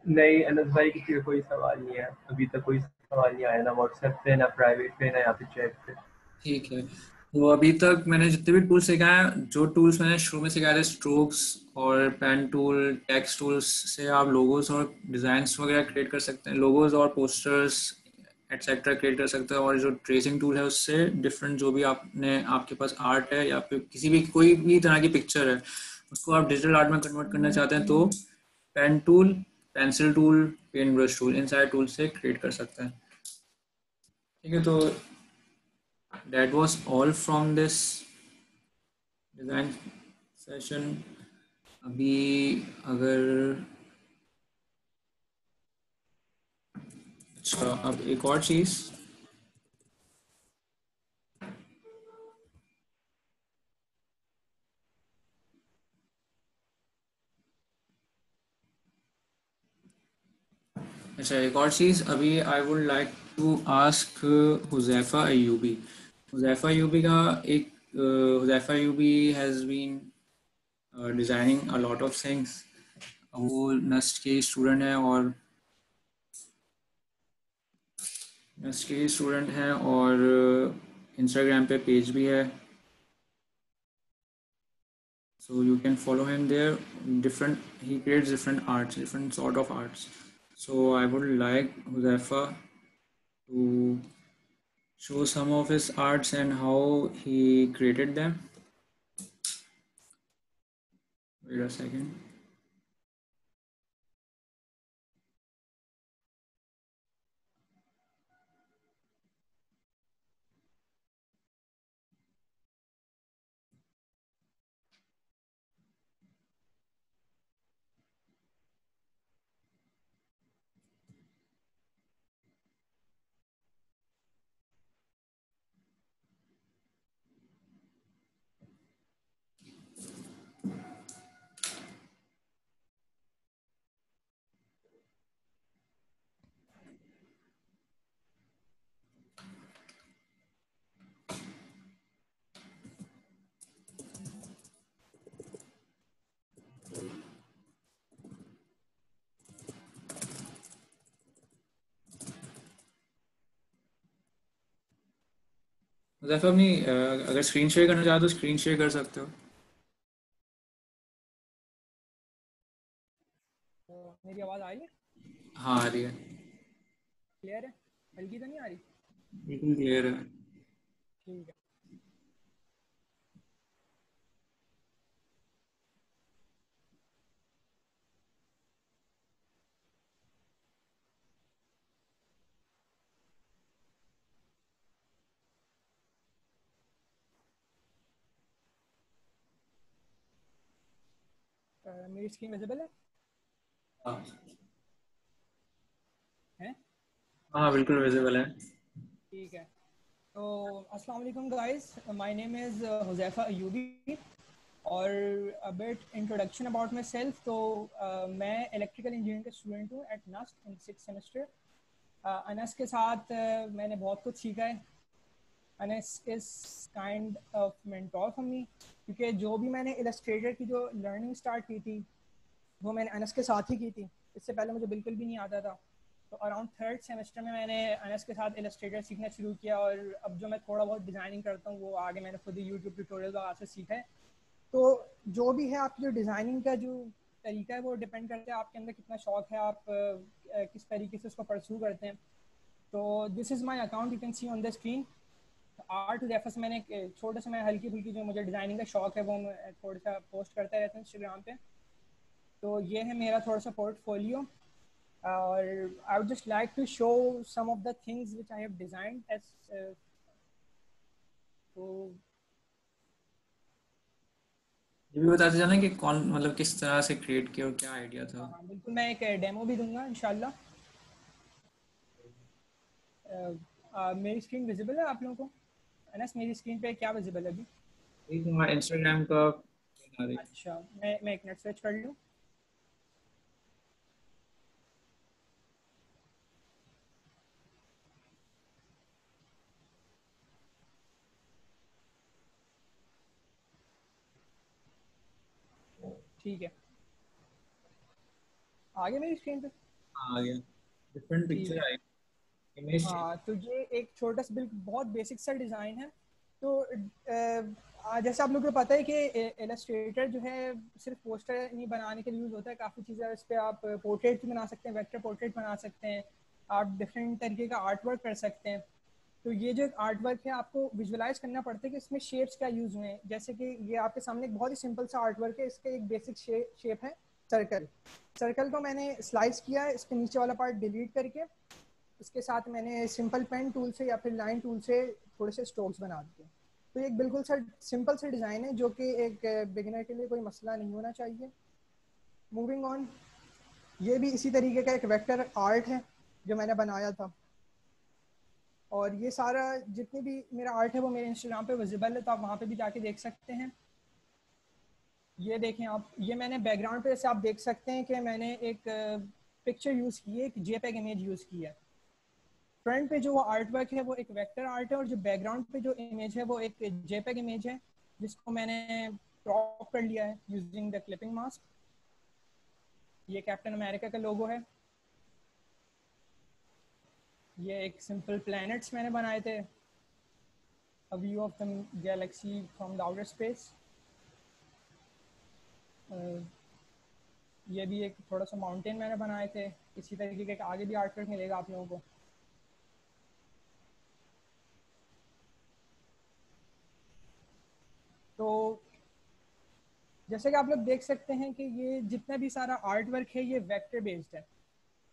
S2: नहीं अनस भाई, किसी का कोई सवाल नहीं है। अभी तक कोई सवाल नहीं आया, ना व्हाट्सएप पे, ना प्राइवेट पे, ना यहाँ पे चैट पे।
S1: ठीक है। तो अभी तक मैंने जितने भी टूल्स सिखाए हैं, जो टूल्स मैंने शुरू में सिखाए थे, स्ट्रोक्स और पेन टूल, टेक्स्ट टूल्स से आप लोगोस और डिज़ाइंस वगैरह क्रिएट कर सकते हैं। लोगोस और पोस्टर्स एटसेट्रा क्रिएट कर सकते हैं। और जो ट्रेसिंग टूल है उससे डिफरेंट जो भी आपके पास आर्ट है या फिर किसी भी कोई भी तरह की पिक्चर है उसको आप डिजिटल आर्ट में कन्वर्ट करना चाहते हैं, तो pen tool, pencil tool, pen brush tool, इन सारे टूल से क्रिएट कर सकते हैं। ठीक है, तो that was all from this design session. अभी अगर अच्छा, अब एक और चीज़। अच्छा, एक और चीज़ अभी I would like to ask Huzaifa Ayyubi. Huzaifa Ayyubi का एक Huzaifa Ayyubi has been designing a lot of things. वो नस्ट के स्टूडेंट हैं और इंस्टाग्राम पे पेज भी है। So you can follow him there. He creates different arts, different sort of arts. So I would like Huzaifa to show some of his arts and how he created them. Wait a second. Huzaifa अपनी अगर screen share करना चाहो तो screen share कर सकते हो।
S3: तो मेरी आवाज़ आ रही है?
S1: हाँ आ रही है,
S3: क्लियर है? हल्की तो नहीं आ रही?
S1: बिल्कुल क्लियर है।
S3: ठीक है। मेरी स्क्रीन विजिबल है?
S1: हाँ
S3: हैं?
S1: हाँ बिल्कुल विजिबल है।
S3: ठीक है। तो अस्सलाम वालेकुम guys, my name is Huzaifa Ayubi. और a bit introduction about myself. तो मैं इलेक्ट्रिकल इंजीनियरिंग का स्टूडेंट हूँ at NUST in 6th semester. Anas के साथ मैंने बहुत कुछ सीखा है। Anas is kind of mentor for me, क्योंकि जो भी मैंने इलस्ट्रेटर की जो लर्निंग स्टार्ट की थी वो मैंने अनस के साथ ही की थी। इससे पहले मुझे बिल्कुल भी नहीं आता था। तो अराउंड 3rd सेमेस्टर में मैंने अनस के साथ इलस्ट्रेटर सीखना शुरू किया, और अब जो मैं थोड़ा बहुत डिज़ाइनिंग करता हूँ वो आगे मैंने खुद ही यूट्यूब ट्यूटोरियल वगैरह से सीखा है। तो जो भी है आपकी जो डिज़ाइनिंग का जो तरीका है वो डिपेंड करता है आपके अंदर कितना शौक है, आप किस तरीके से उसको परस्यू करते हैं। तो this is my account, you can see on the screen. Art refer से मैंने एक छोटा सा, मैं हल्की फुल्की जो मुझे डिज़ाइनिंग का शौक है वो मैं थोड़ा सा पोस्ट करता रहता हूँ इंस्टाग्राम पे। तो ये है मेरा थोड़ा सा पोर्टफोलियो। और I would just like to show some of the things which I have designed as. तो
S1: ये भी बताते जाना कि कौन मतलब किस तरह से क्रिएट किया और क्या आइडिया था।
S3: हाँ बिल्कुल, मैं एक डेमो भी दूंगा इंशाल्लाह। मेरी स्क्रीन विजिबल है आप लोगों को? अनस, मेरी स्क्रीन पे क्या विजिबल है अभी?
S1: एक तुम्हारा इंस्टाग्राम का बता रही।
S3: अच्छा, मैं एक मिनट स्विच कर लूँ। ठीक है, आगे मेरी स्क्रीन पे।
S1: हाँ आ गया, डिफरेंट
S3: ठीक
S1: पिक्चर
S3: है।
S1: आई, इमेज चेंज।
S3: हाँ, तो ये एक छोटा सा बिल्कुल बहुत बेसिक सा डिज़ाइन है। तो जैसे आप लोगों को पता है कि इलस्ट्रेटर जो है सिर्फ पोस्टर नहीं बनाने के लिए यूज़ होता है, काफ़ी चीज़ें इस पर आप पोर्ट्रेट भी बना सकते हैं, वेक्टर पोर्ट्रेट बना सकते हैं, आप डिफरेंट तरीके का आर्ट वर्क कर सकते हैं। तो ये जो आर्ट वर्क है आपको विजुअलाइज करना पड़ता है कि इसमें शेप्स क्या यूज़ हुए हैं। जैसे कि ये आपके सामने एक बहुत ही सिंपल सा आर्ट वर्क है, इसका एक बेसिक शेप है सर्कल। सर्कल को मैंने स्लाइस किया है, इसके नीचे वाला पार्ट डिलीट करके इसके साथ मैंने सिंपल पेन टूल से या फिर लाइन टूल से थोड़े से स्ट्रोक्स बना दिए। तो ये एक बिल्कुल सा सिंपल सा डिज़ाइन है जो कि एक बिगिनर के लिए कोई मसला नहीं होना चाहिए। मूविंग ऑन, ये भी इसी तरीके का एक वेक्टर आर्ट है जो मैंने बनाया था। और ये सारा जितनी भी मेरा आर्ट है वो मेरे इंस्टाग्राम पे विजिबल है, तो आप वहाँ पे भी जाके देख सकते हैं। ये देखें आप, ये मैंने बैकग्राउंड पे जैसे आप देख सकते हैं कि मैंने एक पिक्चर यूज़ की है, एक जेपीईजी इमेज यूज़ की है। फ्रंट पे जो वो आर्ट वर्क है वो एक वेक्टर आर्ट है, और जो बैकग्राउंड पे जो इमेज है वो एक जेपीईजी इमेज है जिसको मैंने क्रॉप कर लिया है यूजिंग द क्लिपिंग मास्क। ये कैप्टन अमेरिका का लोगो है। ये एक सिंपल प्लैनेट्स मैंने बनाए थे, a view of the Galaxy from the outer space. ये भी एक थोड़ा सा माउंटेन मैंने बनाए थे। इसी तरीके का आगे भी आर्ट वर्क मिलेगा आप लोगों को। तो जैसे कि आप लोग देख सकते हैं कि ये जितना भी सारा आर्ट वर्क है ये वेक्टर बेस्ड है।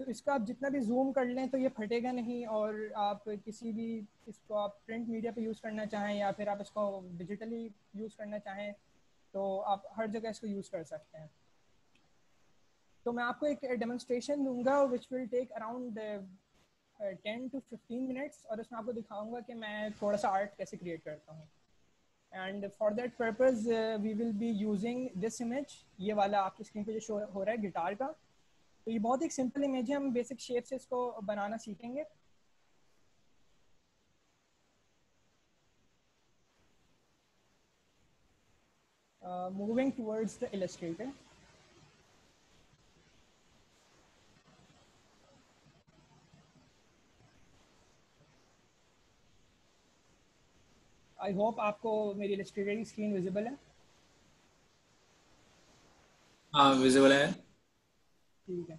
S3: तो इसका आप जितना भी जूम कर लें तो ये फटेगा नहीं, और आप किसी भी इसको आप प्रिंट मीडिया पे यूज़ करना चाहें या फिर आप इसको डिजिटली यूज़ करना चाहें तो आप हर जगह इसको यूज़ कर सकते हैं। तो मैं आपको एक डेमोन्स्ट्रेशन दूंगा which will take around 10 to 15 minutes, और उसमें आपको दिखाऊंगा कि मैं थोड़ा सा आर्ट कैसे क्रिएट करता हूँ। And for that purpose we will be using this image. ये वाला आपकी स्क्रीन पे जो शो हो रहा है गिटार का, तो ये बहुत ही सिंपल इमेज है, हम बेसिक शेप से इसको बनाना सीखेंगे। Moving towards the Illustrator. I hope आपको मेरी इलस्ट्रेटर की स्क्रीन विजिबल है।
S1: हाँ विजिबल है।
S3: ठीक है,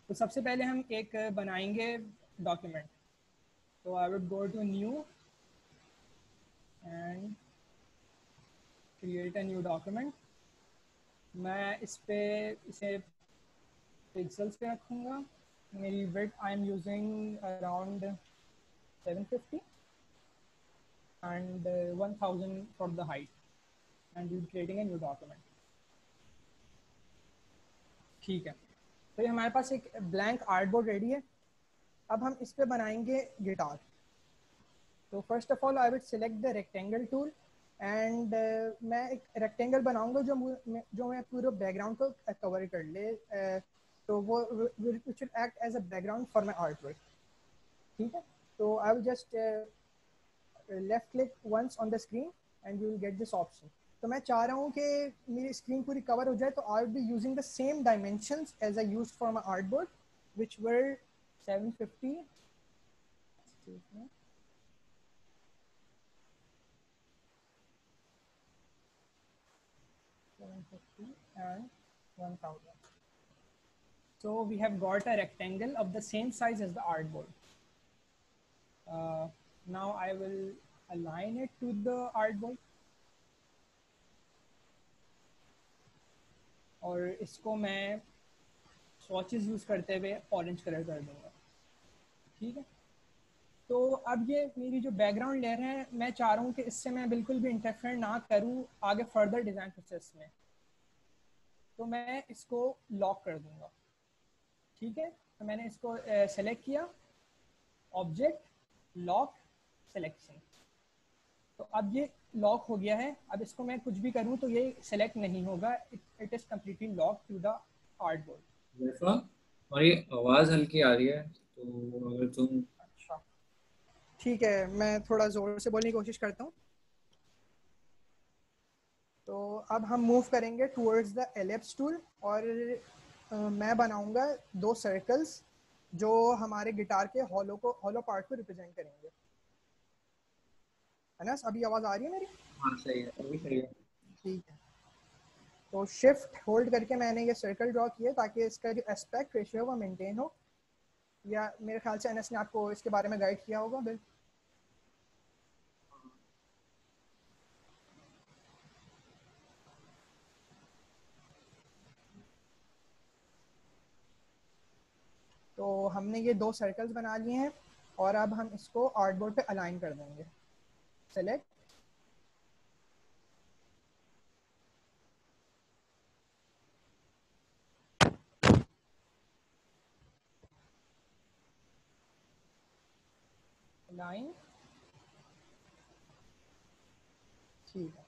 S3: तो सबसे पहले हम एक बनाएंगे डॉक्यूमेंट। तो I would go to new and create a new document. मैं इस पे इसे पिक्सल्स पे रखूँगा। मेरी width I am using around 750 and 1000 for the height, and we'll be creating a new document. ठीक है, तो ये हमारे पास एक ब्लैंक आर्टबोर्ड रेडी है। अब हम इस पे बनाएंगे गिटार। तो first of all I will select the rectangle tool and मैं एक रेक्टेंगल बनाऊंगा जो मैं पूरे बैकग्राउंड को कवर कर ले। तो वो which will act as a background for my artwork. ठीक है, तो I will just left click once on the screen and you will get this option. तो मैं चाह रहा हूँ कि मेरी स्क्रीन पूरी कवर हो जाए, तो I will be using the same dimensions as I used for my artboard which were 750 and 1000. So we have got a rectangle of the same size as the artboard. Now I will align it to the artboard और इसको मैं swatches use करते हुए orange colour कर दूंगा। ठीक है, तो अब ये मेरी जो बैकग्राउंड लेयर है, मैं चाह रहा हूँ कि इससे मैं बिल्कुल भी इंटरफेयर ना करूँ आगे फर्दर डिज़ाइन प्रोसेस में। तो मैं इसको लॉक कर दूंगा। ठीक है, तो मैंने इसको सेलेक्ट किया, ऑब्जेक्ट लॉक सिलेक्शन। तो अब ये लॉक हो गया है। अब इसको मैं कुछ भी करूं तो ये सेलेक्ट नहीं होगा, it is completely lock to the artboard.
S1: जैसा हमारी आवाज हल्की आ रही है, तो अगर तुम
S3: अच्छा ठीक है, मैं थोड़ा ज़ोर से बोलने की कोशिश करता हूँ। तो अब हम मूव करेंगे टूवर्ड्स द एलिप्स टूल और मैं बनाऊंगा 2 सर्कल्स जो हमारे गिटार के हॉलो पार्ट को रिप्रेजेंट करेंगे। है ना, अभी आवाज़ आ रही है मेरी?
S1: हाँ सही है, अभी सही है।
S3: ठीक है, तो शिफ्ट होल्ड करके मैंने ये सर्कल ड्रॉ किया ताकि इसका जो एस्पेक्ट रेशियो है वो मेंटेन हो। या मेरे ख्याल से एनएस ने आपको इसके बारे में गाइड किया होगा बिल। तो हमने ये 2 सर्कल्स बना लिए हैं और अब हम इसको आर्टबोर्ड पे अलाइन कर देंगे। Select, align. ठीक है,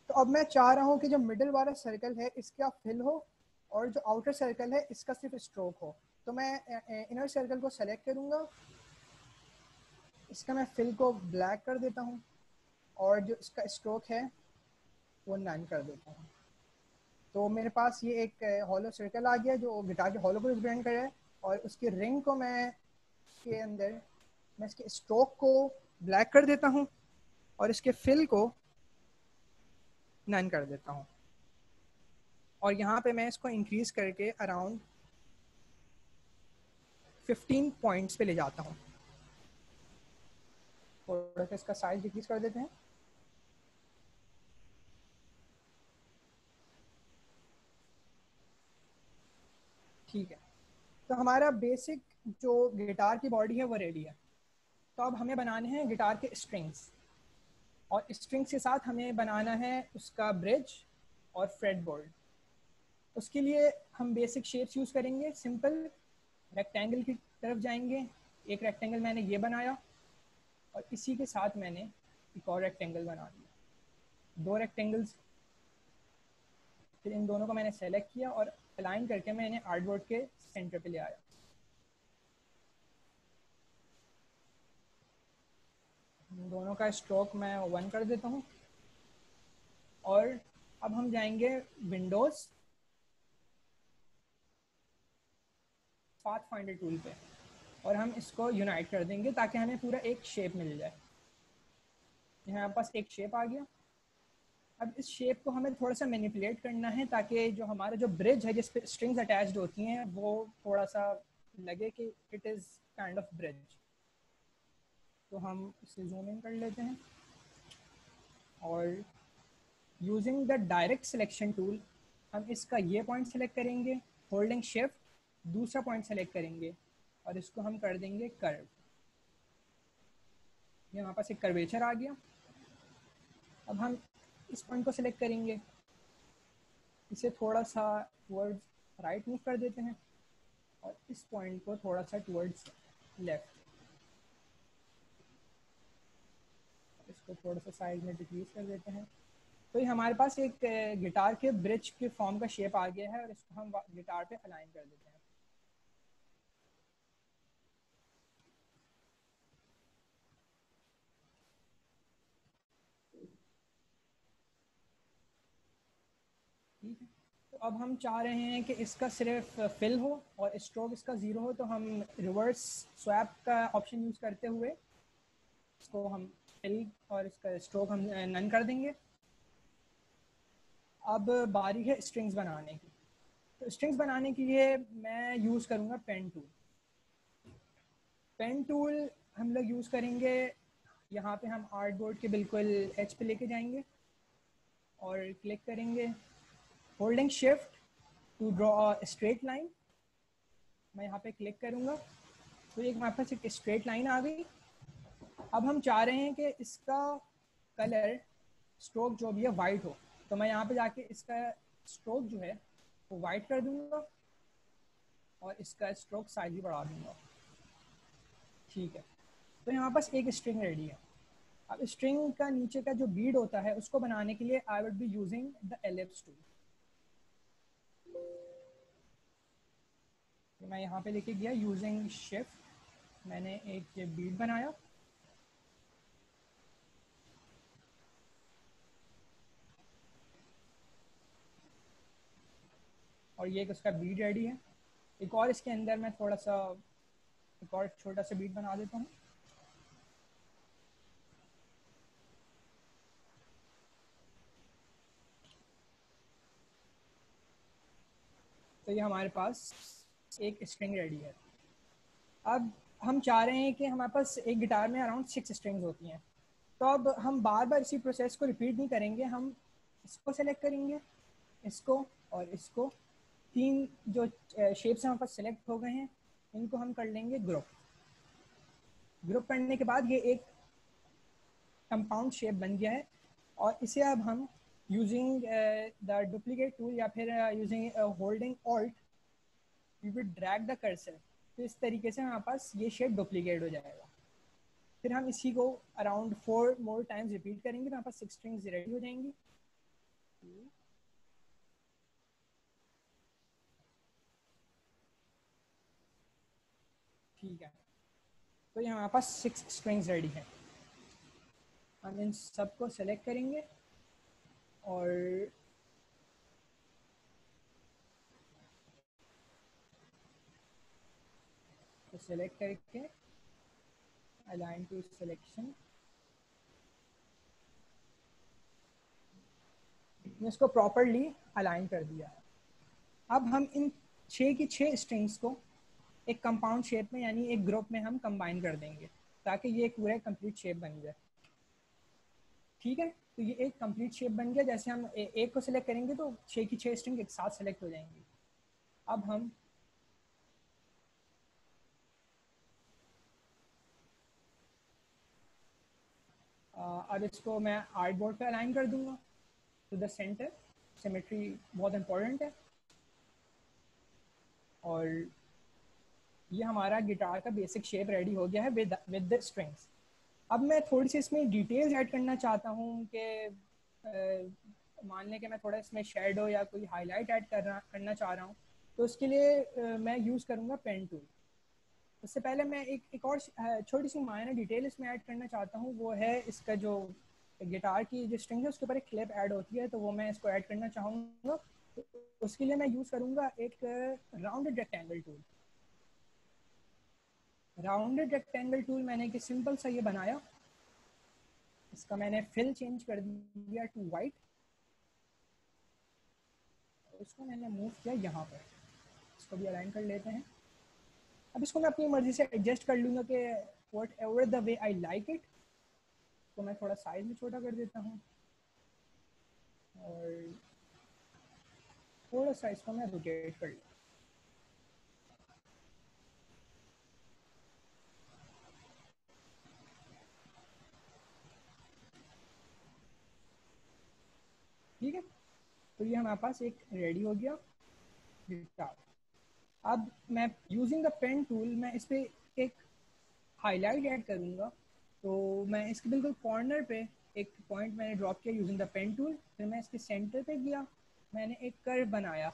S3: तो अब मैं चाह रहा हूँ कि जो मिडिल वाला सर्कल है इसका फिल हो और जो आउटर सर्कल है इसका सिर्फ स्ट्रोक हो। तो मैं इनर सर्कल को सेलेक्ट करूँगा, इसका मैं फिल को ब्लैक कर देता हूँ और जो इसका स्ट्रोक है वो नन कर देता हूँ। तो मेरे पास ये एक हॉलो सर्कल आ गया जो गिटार के हॉलो को रिप्रेजेंट कर रहा है। और उसकी रिंग को मैं के अंदर मैं इसके स्ट्रोक को ब्लैक कर देता हूँ और इसके फिल को नन कर देता हूँ। और यहाँ पे मैं इसको इंक्रीज करके अराउंड 15 पॉइंट्स पे ले जाता हूँ। थोड़ा सा इसका साइज डिक्रीज कर देते हैं। ठीक है, तो हमारा बेसिक जो गिटार की बॉडी है वो रेडी है। तो अब हमें बनाने हैं गिटार के स्ट्रिंग्स और स्ट्रिंग्स के साथ हमें बनाना है उसका ब्रिज और फ्रेट बोर्ड। उसके लिए हम बेसिक शेप्स यूज़ करेंगे। सिंपल रेक्टेंगल की तरफ जाएंगे। एक रेक्टेंगल मैंने ये बनाया और इसी के साथ मैंने एक और रेक्टेंगल बना दिया। 2 रेक्टेंगल्स, फिर इन दोनों को मैंने सेलेक्ट किया और अलाइन करके मैंने आर्टबोर्ड के सेंटर पे ले आया। दोनों का स्ट्रोक मैं 1 कर देता हूँ। और अब हम जाएंगे विंडोज पाथ फाइंडर टूल पे और हम इसको यूनाइट कर देंगे ताकि हमें पूरा एक शेप मिल जाए। यहाँ पास एक शेप आ गया। अब इस शेप को हमें थोड़ा सा मैनिपुलेट करना है ताकि जो हमारा जो ब्रिज है जिस पे स्ट्रिंग्स अटैच्ड होती हैं वो थोड़ा सा लगे कि it is kind of bridge. तो हम इसे जूम इन कर लेते हैं और using the direct selection tool हम इसका ये पॉइंट सेलेक्ट करेंगे, होल्डिंग शिफ्ट दूसरा पॉइंट सेलेक्ट करेंगे और इसको हम कर देंगे कर्व। ये हमारे पास एक कर्वेचर आ गया। अब हम इस पॉइंट को सिलेक्ट करेंगे, इसे थोड़ा सा टुवर्ड्स राइट मूव कर देते हैं और इस पॉइंट को थोड़ा सा टुवर्ड्स लेफ्ट, इसको थोड़ा सा साइड में डिक्रीज कर देते हैं। तो ये हमारे पास एक गिटार के ब्रिज के फॉर्म का शेप आ गया है और इसको हम गिटार पे अलाइन कर देते हैं। ठीक है, तो अब हम चाह रहे हैं कि इसका सिर्फ फिल हो और स्ट्रोक इसका ज़ीरो हो, तो हम रिवर्स स्वैप का ऑप्शन यूज़ करते हुए इसको हम फिल और इसका स्ट्रोक हम नन कर देंगे। अब बारी है स्ट्रिंग्स बनाने की। तो स्ट्रिंग्स बनाने के लिए मैं यूज़ करूँगा पेन टूल। पेन टूल हम लोग यूज़ करेंगे, यहाँ पे हम आर्ट बोर्ड के बिल्कुल एज पे लेके जाएंगे और क्लिक करेंगे, holding shift to draw a straight line. मैं यहाँ पे क्लिक करूँगा तो एक हमारे पास एक स्ट्रेट लाइन आ गई। अब हम चाह रहे हैं कि इसका कलर स्ट्रोक जो भी है वाइट हो, तो मैं यहाँ पे जाके इसका स्ट्रोक जो है वो वाइट कर दूंगा और इसका स्ट्रोक साइज भी बढ़ा दूंगा। ठीक है, तो यहाँ पास एक स्ट्रिंग रेडी है। अब स्ट्रिंग का नीचे का जो बीड होता है उसको बनाने के लिए I would be using the ellipse tool. तो मैं यहाँ पे लेके गया यूजिंग शिफ्ट, मैंने एक बीड बनाया और ये एक उसका बीड रेडी है। एक और इसके अंदर मैं थोड़ा सा एक और छोटा सा बीड बना देता हूँ। तो ये हमारे पास एक स्ट्रिंग रेडी है। अब हम चाह रहे हैं कि हमारे पास एक गिटार में अराउंड 6 स्ट्रिंग्स होती हैं, तो अब हम बार बार इसी प्रोसेस को रिपीट नहीं करेंगे। हम इसको सेलेक्ट करेंगे, इसको और इसको, तीन जो शेप्स हमारे पास सेलेक्ट हो गए हैं इनको हम कर लेंगे ग्रुप। ग्रुप करने के बाद ये एक कंपाउंड शेप बन गया है और इसे अब हम यूजिंग द डुप्लीकेट टूल या फिर using holding alt we will drag the cursor. तो इस तरीके से हमारे पास ये शेप डुप्लीकेट हो जाएगा। फिर हम इसी को अराउंड 4 मोर टाइम्स रिपीट करेंगे तो हमारे पास 6 स्ट्रिंग्स रेडी हो जाएंगी। ठीक है, तो ये हमारे पास 6 स्ट्रिंग्स रेडी हैं। हम इन सबको सेलेक्ट करेंगे और तो सेलेक्ट करके अलाइन टू सिलेक्शन, इसको प्रॉपरली अलाइन कर दिया है। अब हम इन 6 की 6 स्ट्रिंग्स को एक कंपाउंड शेप में यानी एक ग्रुप में हम कंबाइन कर देंगे ताकि ये एक पूरा कंप्लीट शेप बन जाए। ठीक है, तो ये एक कंप्लीट शेप बन गया। जैसे हम एक को सिलेक्ट करेंगे तो 6 की 6 स्ट्रिंग एक साथ सेलेक्ट हो जाएंगी। अब हम अब इसको मैं आर्ट बोर्ड पे अलाइन कर दूंगा टू द सेंटर। सिमेट्री बहुत इंपॉर्टेंट है। और ये हमारा गिटार का बेसिक शेप रेडी हो गया है विद द स्ट्रिंग्स। अब मैं थोड़ी सी इसमें डिटेल्स ऐड करना चाहता हूँ कि मान लें कि मैं थोड़ा इसमें शेडो या कोई हाईलाइट ऐड करना चाह रहा हूँ, तो उसके लिए मैं यूज़ करूँगा पेन टूल। उससे पहले मैं एक और छोटी सी माइनर डिटेल इसमें ऐड करना चाहता हूँ, वो है इसका जो गिटार की जो स्ट्रिंग है उसके ऊपर एक क्लिप ऐड होती है, तो वो मैं इसको ऐड करना चाहूँगा। तो उसके लिए मैं यूज़ करूँगा एक rounded rectangle tool. Rounded rectangle tool मैंने एक सिंपल सा ये बनाया, इसका मैंने फिल चेंज कर दिया टू वाइट, इसको मैंने मूव किया यहाँ पर, इसको भी अलाइन कर लेते हैं। अब इसको मैं अपनी मर्जी से एडजस्ट कर लूँगा कि what ever the way I like it. तो मैं थोड़ा साइज में छोटा कर देता हूँ और थोड़ा सा इसको मैं रोटेट कर लूँ। ठीक है, तो ये हमारे पास एक रेडी हो गया गिटार। अब मैं यूजिंग द पेन टूल मैं इस पे एक हाईलाइट ऐड करूँगा। तो मैं इसके बिल्कुल कॉर्नर पे एक पॉइंट मैंने ड्रॉप किया यूजिंग द पेन टूल, फिर मैं इसके सेंटर पे गया, मैंने एक कर्व बनाया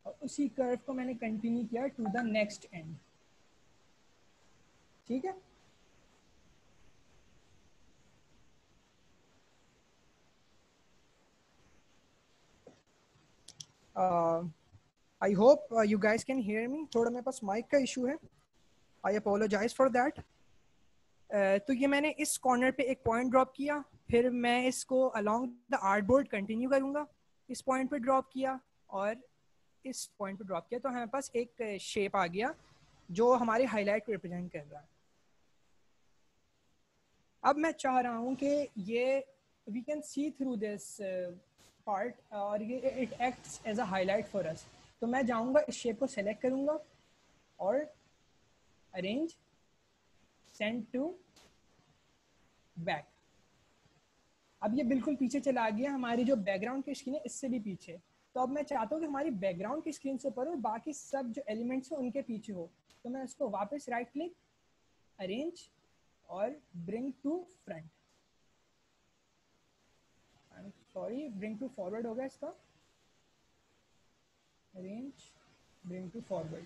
S3: और उसी कर्व को मैंने कंटिन्यू किया टू द नेक्स्ट एंड। ठीक है, I hope you guys can hear me. थोड़ा मेरे पास माइक का इशू है, आई अपोलोजाइज फॉर दैट। तो ये मैंने इस कॉर्नर पे एक पॉइंट ड्रॉप किया, फिर मैं इसको अलोंग द आर्टबोर्ड कंटिन्यू करूँगा, इस पॉइंट पे ड्रॉप किया और इस पॉइंट पे ड्रॉप किया, तो हमारे पास एक शेप आ गया जो हमारे हाईलाइट को रिप्रेजेंट कर रहा है। अब मैं चाह रहा हूँ कि ये we can see through this part और ये it acts as a highlight for us. तो मैं जाऊँगा, इस शेप को सेलेक्ट करूँगा और अरेंज, सेंड टू बैक। अब ये बिल्कुल पीछे चला गया, हमारी जो बैकग्राउंड की स्क्रीन है इससे भी पीछे। तो अब मैं चाहता हूँ कि हमारी बैकग्राउंड की स्क्रीन से ऊपर हो, बाकी सब जो एलिमेंट्स हैं उनके पीछे हो। तो मैं उसको वापस राइट क्लिक, अरेंज और bring to front, sorry bring to forward होगा इसका, अरेंज ब्रिंग टू फॉरवर्ड।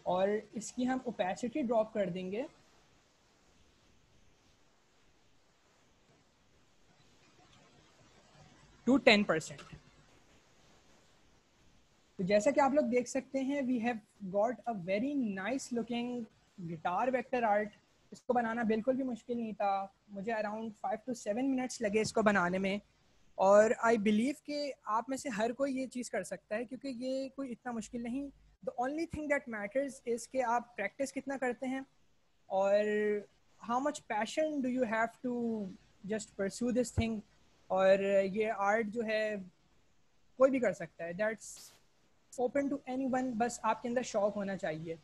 S3: और इसकी हम ओपेसिटी ड्रॉप कर देंगे टू 10%। तो जैसा कि आप लोग देख सकते हैं, we have got a very nice looking guitar vector art. इसको बनाना बिल्कुल भी मुश्किल नहीं था, मुझे अराउंड 5 to 7 मिनट्स लगे इसको बनाने में। और आई बिलीव कि आप में से हर कोई ये चीज़ कर सकता है, क्योंकि ये कोई इतना मुश्किल नहीं। The only thing that matters is कि आप प्रैक्टिस कितना करते हैं और how much passion do you have to just pursue this thing. और ये आर्ट जो है कोई भी कर सकता है, दैट्स ओपन टू एनीवन, बस आपके अंदर शौक होना चाहिए।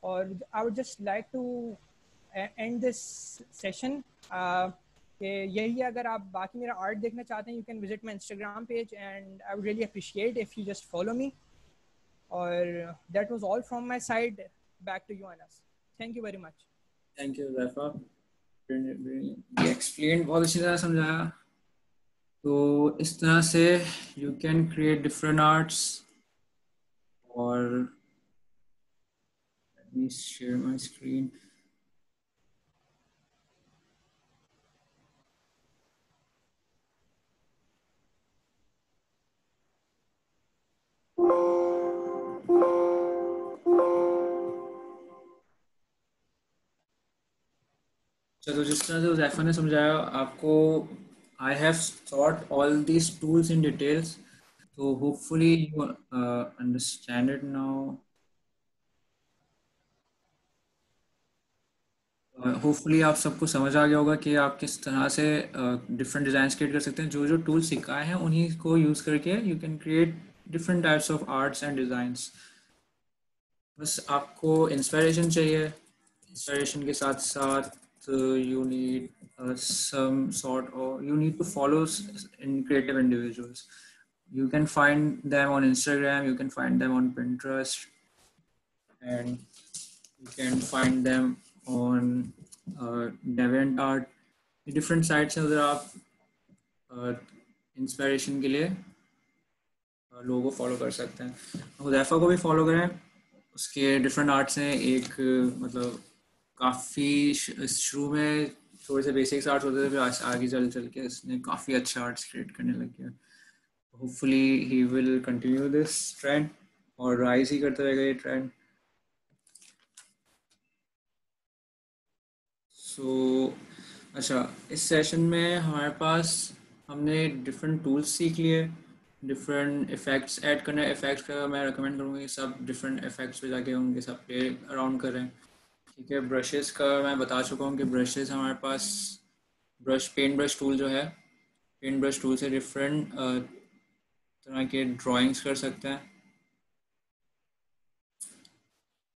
S3: और I would just like to end this session कि यही, अगर आप बाकी मेरा आर्ट देखना चाहते हैं, you can visit my Instagram page and I would really appreciate if you just follow me. और that was all from my side, back to you Anas. Thank you very much.
S1: Thank you Zaifa, explain बहुत अच्छी तरह समझाया। तो इस तरह से you can create different arts. और let me share my screen. चलो, जिस तरह से ज़ैफ़ा ने समझाया आपको, I have thought all these tools in details, तो hopefully you understand it now. Hopefully आप सबको समझ आ गया होगा कि आप किस तरह से डिफरेंट डिज़ाइन क्रिएट कर सकते हैं। जो जो टूल सिखाए हैं उन्हीं को यूज़ करके you can create different types of arts and designs. बस आपको इंस्पिरेशन चाहिए, इंस्पिरेशन के साथ साथ you need some sort of, you need to follow in creative individuals. You can find them on Instagram, you can find them on Pinterest, and you can find them on DeviantArt. Different sites हैं उधर आप inspiration के लिए लोगों को follow कर सकते हैं। हुदैफा को भी फॉलो करें, उसके डिफरेंट आर्ट्स हैं। एक मतलब काफ़ी शुरू में थोड़े से बेसिक्स आर्ट्स होते थे, फिर आगे चल चल के इसने काफ़ी अच्छा आर्ट्स क्रिएट करने लग गया। Hopefully he will continue this trend और राइज ही करता रहेगा ये ट्रेंड। सो अच्छा, इस सेशन में हमारे पास हमने डिफरेंट टूल्स सीख लिए, डिफरेंट इफ़ेक्ट्स ऐड करना है। इफ़ेक्ट्स का मैं रिकमेंड करूँगा कि सब डिफरेंट इफ़ेक्ट्स पे जाके उनके साथ प्ले अराउंड करें। ठीक है, ब्रशेस का मैं बता चुका हूँ कि ब्रशेस हमारे पास पेंट ब्रश टूल जो है, पेंट ब्रश टूल से डिफरेंट तरह के ड्राइंग्स कर सकते हैं।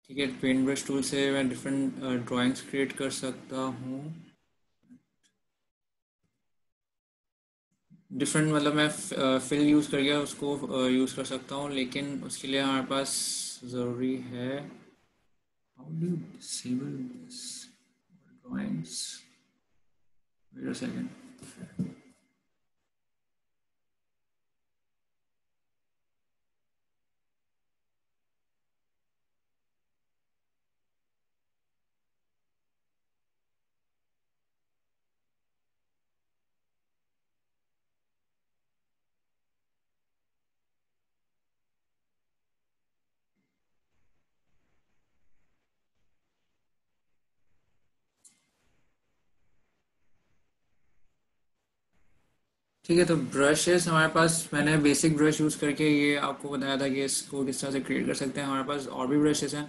S1: ठीक है, पेंट ब्रश टूल से मैं डिफरेंट ड्राइंग्स क्रिएट कर सकता हूँ। डिफरेंट मतलब मैं फिल यूज़ करके उसको यूज़ कर सकता हूँ, लेकिन उसके लिए हमारे पास ज़रूरी है, how do disable this drawings, wait a second. ठीक है, तो ब्रशेस हमारे पास, मैंने बेसिक ब्रश यूज़ करके ये आपको बताया था कि इसको किस तरह से क्रिएट कर सकते हैं। हमारे पास और भी ब्रशेस हैं,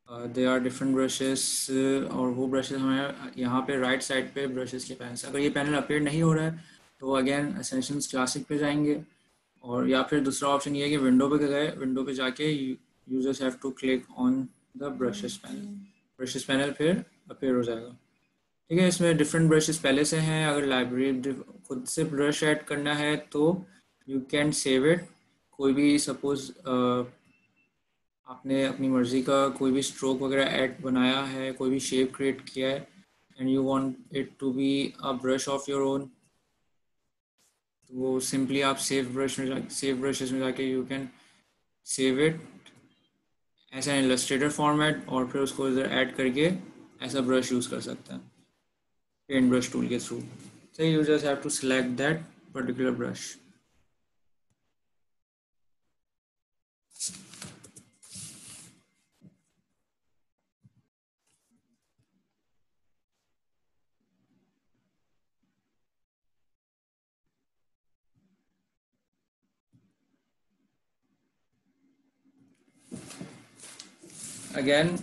S1: दे आर डिफरेंट ब्रशेस, और वो ब्रशेस हमें यहाँ पे राइट साइड पे ब्रशेस के पैनल, अगर ये पैनल अपीयर नहीं हो रहा है तो अगेन एसेंशियल्स क्लासिक पे जाएंगे, और या फिर दूसरा ऑप्शन ये है कि विंडो पे गए, विंडो पे जाके users have to click on the brushes panel फिर अपीयर हो जाएगा। ठीक है, इसमें डिफरेंट ब्रशेस पहले से हैं। अगर लाइब्रेरी खुद से ब्रश ऐड करना है तो यू कैन सेव इट। कोई भी सपोज आपने अपनी मर्ज़ी का कोई भी स्ट्रोक वगैरह ऐड बनाया है, कोई भी शेप क्रिएट किया है, and you want it to be a brush of your own, तो वो सिंपली आप सेव ब्रशेस में जाके you can save it as an Illustrator format, और फिर उसको इधर ऐड करके ऐसा ब्रश यूज़ कर सकते हैं पेंट ब्रश टूल के through. So you just have to select that particular brush. Again,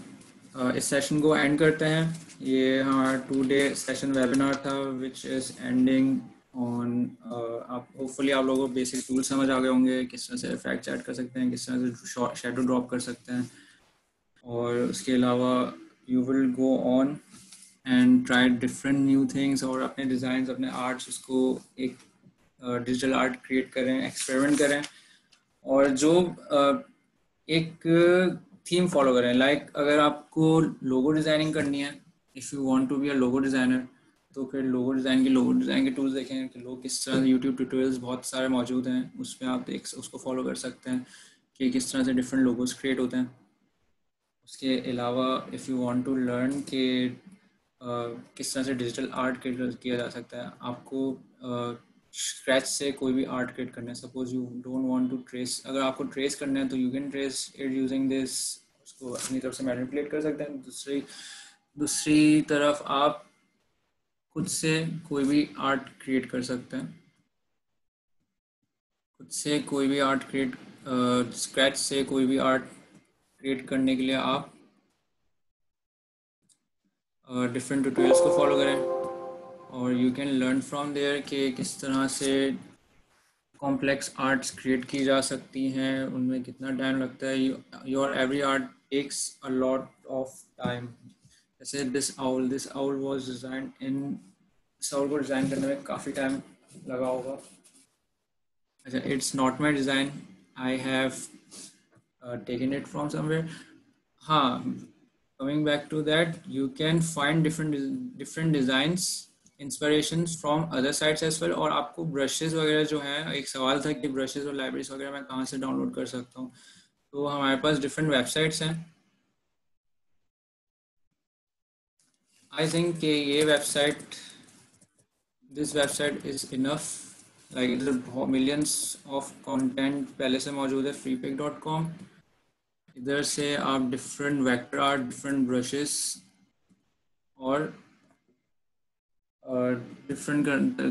S1: इस सेशन को एंड करते हैं। ये हमारा 2 डे सेशन वेबिनार था विच इज़ एंडिंग ऑन, आप होपफुली आप लोगों को बेसिक टूल समझ आ गए होंगे, किस तरह से इफेक्ट ऐड कर सकते हैं, किस तरह से शेडो ड्रॉप कर सकते हैं, और उसके अलावा you will go on and try different new things, और अपने डिज़ाइन, अपने आर्ट्स, उसको एक डिजिटल आर्ट क्रिएट करें, एक्सपेरिमेंट करें, और जो एक थीम फॉलो करें। लाइक अगर आपको लोगो डिज़ाइनिंग करनी है, if you want to be a logo designer, तो फिर लोगो डिज़ाइन के टूल्स देखें कि लोग किस तरह, यूट्यूब ट्यूटोरियल्स बहुत सारे मौजूद हैं, उसमें आप उसको फॉलो कर सकते हैं कि किस तरह से डिफरेंट लोगोस क्रिएट होते हैं। उसके अलावा if you want to learn कि किस तरह से डिजिटल आर्ट किया जा सकता है, आपको स्क्रैच से कोई भी आर्ट क्रिएट करना है, suppose you don't want to trace, अगर आपको ट्रेस करना है तो you can trace it using this, उसको अपनी तरफ से मैनिपुलेट कर सकते हैं। दूसरी तरफ आप खुद से कोई भी आर्ट क्रिएट कर सकते हैं, खुद से कोई भी आर्ट क्रिएट, स्क्रैच से कोई भी आर्ट क्रिएट करने के लिए आप डिफरेंट ट्यूटोरियल्स को फॉलो करें, और you can learn from there कि किस तरह से कॉम्प्लेक्स आर्ट्स क्रिएट की जा सकती हैं, उनमें कितना टाइम लगता है। Your every art takes a lot of time. जैसे this owl was design in, इस आउल को डिज़ाइन करने में काफ़ी टाइम लगा होगा। अच्छा, it's not my design, I have taken it from somewhere. हाँ, coming back to that, you can find different designs, inspirations from other sites as well। और आपको ब्रशेस वगैरह जो हैं, एक सवाल था कि ब्रशेस और लाइब्रेरीज वगैरह मैं कहाँ से डाउनलोड कर सकता हूँ, तो हमारे पास डिफरेंट वेबसाइट्स हैं। आई थिंक कि ये website, this website is enough, like इधर मिलियंस ऑफ कंटेंट पहले से मौजूद है, freepik.com। इधर से आप different vector art, different brushes और डिफरेंट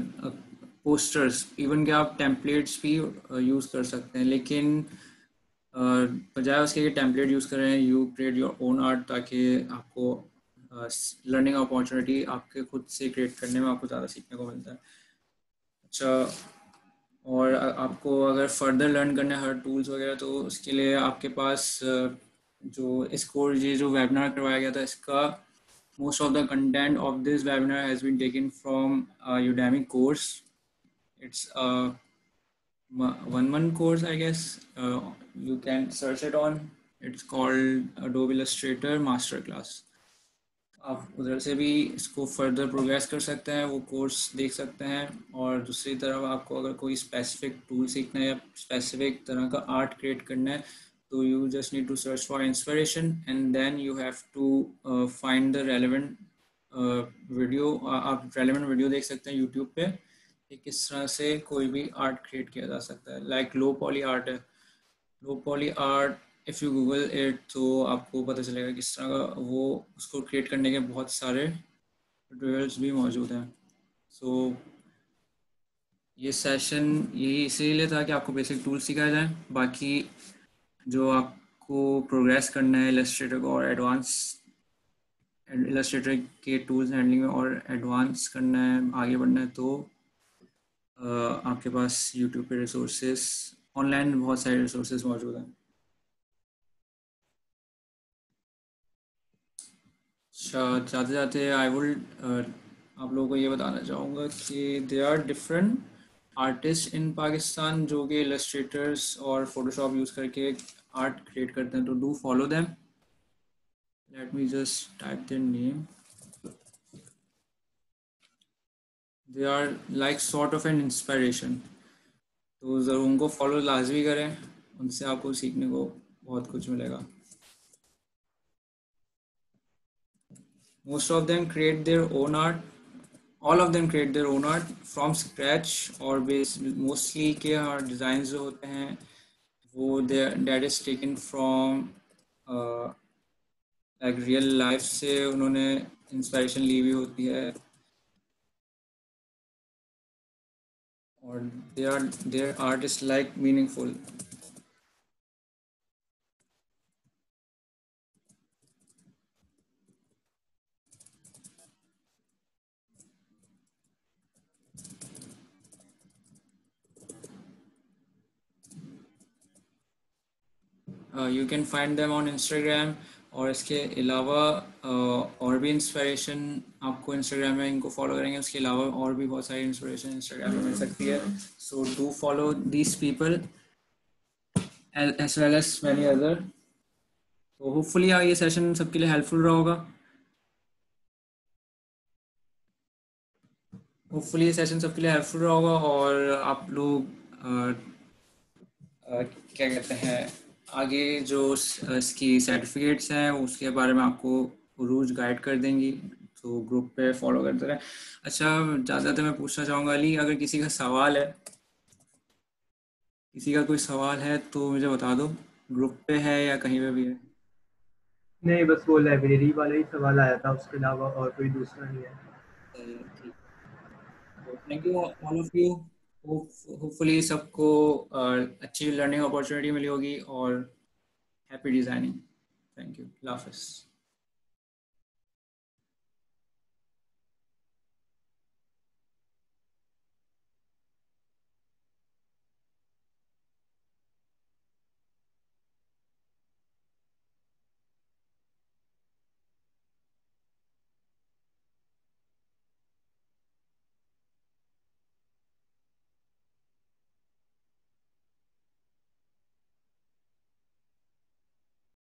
S1: पोस्टर्स, इवन कि आप टेम्पलेट्स भी यूज़ कर सकते हैं, लेकिन बजाय उसके कि टेम्पलेट यूज़ करें, you create your own art, ताकि आपको लर्निंग अपॉर्चुनिटी आपके खुद से क्रिएट करने में आपको ज़्यादा सीखने को मिलता है। अच्छा, और आपको अगर फर्दर लर्न करना है हर टूल्स वगैरह, तो उसके लिए आपके पास जो इस कोर्स, ये जो वेबिनार करवाया गया था, इसका most of the content of this webinar has been taken from Udemy course. It's a 1 month course, I guess. You can search it on. It's called Adobe Illustrator Masterclass. आप उधर से भी इसको फर्दर प्रोग्रेस कर सकते हैं, वो course देख सकते हैं। और दूसरी तरफ आपको अगर कोई स्पेसिफिक टूल सीखना है या स्पेसिफिक तरह का आर्ट क्रिएट करना है, तो you just need to search for inspiration and then you have to find the relevant video. आप relevant video देख सकते हैं YouTube पे कि किस तरह से कोई भी आर्ट क्रिएट किया जा सकता है। लाइक लो पॉली आर्ट है, low poly art if you Google it तो आपको पता चलेगा किस तरह का वो, उसको क्रिएट करने के बहुत सारे ट्यूटोरियल्स भी मौजूद हैं। सो ये सेशन यही इसीलिए था कि आपको बेसिक टूल सिखाया जाए। बाकी जो आपको प्रोग्रेस करना है इलस्ट्रेटर को और एडवांस इलस्ट्रेटर के टूल्स हैंडलिंग में और एडवांस करना है, आगे बढ़ना है, तो आपके पास यूट्यूब पे रिसोर्सेस, ऑनलाइन बहुत सारे रिसोर्सेस मौजूद हैं। जाते जाते आई वुड आप लोगों को ये बताना चाहूँगा कि they are different artist in Pakistan जो कि इलस्ट्रेटर्स और फोटोशॉप यूज़ करके आर्ट क्रिएट करते हैं, तो do follow them. Let me just type their name. They are like sort of an inspiration, तो ज़रूर उनको फॉलो लाजमी करें, उनसे आपको सीखने को बहुत कुछ मिलेगा। Most of them create their own art. All of them create their own art from scratch, और mostly के designs जो होते हैं वो that is taken from like real life से उन्होंने inspiration ली हुई होती है, और their art is like meaningful. You can find them on Instagram, और इसके अलावा और भी इंस्पिरेशन आपको इंस्टाग्राम में इनको फॉलो करेंगे, उसके अलावा और भी बहुत सारी इंस्पिरेशन इंस्टाग्राम में मिल सकती है। So do follow these people as well as many other. तो होपफुली ये सेशन सबके लिए हेल्पफुल रहा होगा। होपफुली ये सेशन सबके लिए हेल्पफुल रहा होगा, और आप लोग क्या कहते हैं, आगे जो इसकी सर्टिफिकेट्स हैं उसके बारे में आपको रोज गाइड कर देंगी, तो ग्रुप पे फॉलो करते रहें। अच्छा, ज़्यादातर मैं पूछना चाहूँगा अली, अगर किसी का सवाल है, किसी का कोई सवाल है तो मुझे बता दो, ग्रुप पे है या कहीं पे भी है?
S2: नहीं, बस वो लाइब्रेरी वाला ही सवाल आया था, उसके अलावा और कोई दूसरा नहीं है।
S1: ठीक, तो thank you all of you. Hopefully सबको अच्छी लर्निंग अपॉर्चुनिटी मिली होगी, और हैप्पी डिज़ाइनिंग। थैंक यू, अल्लाह हाफ़िज़।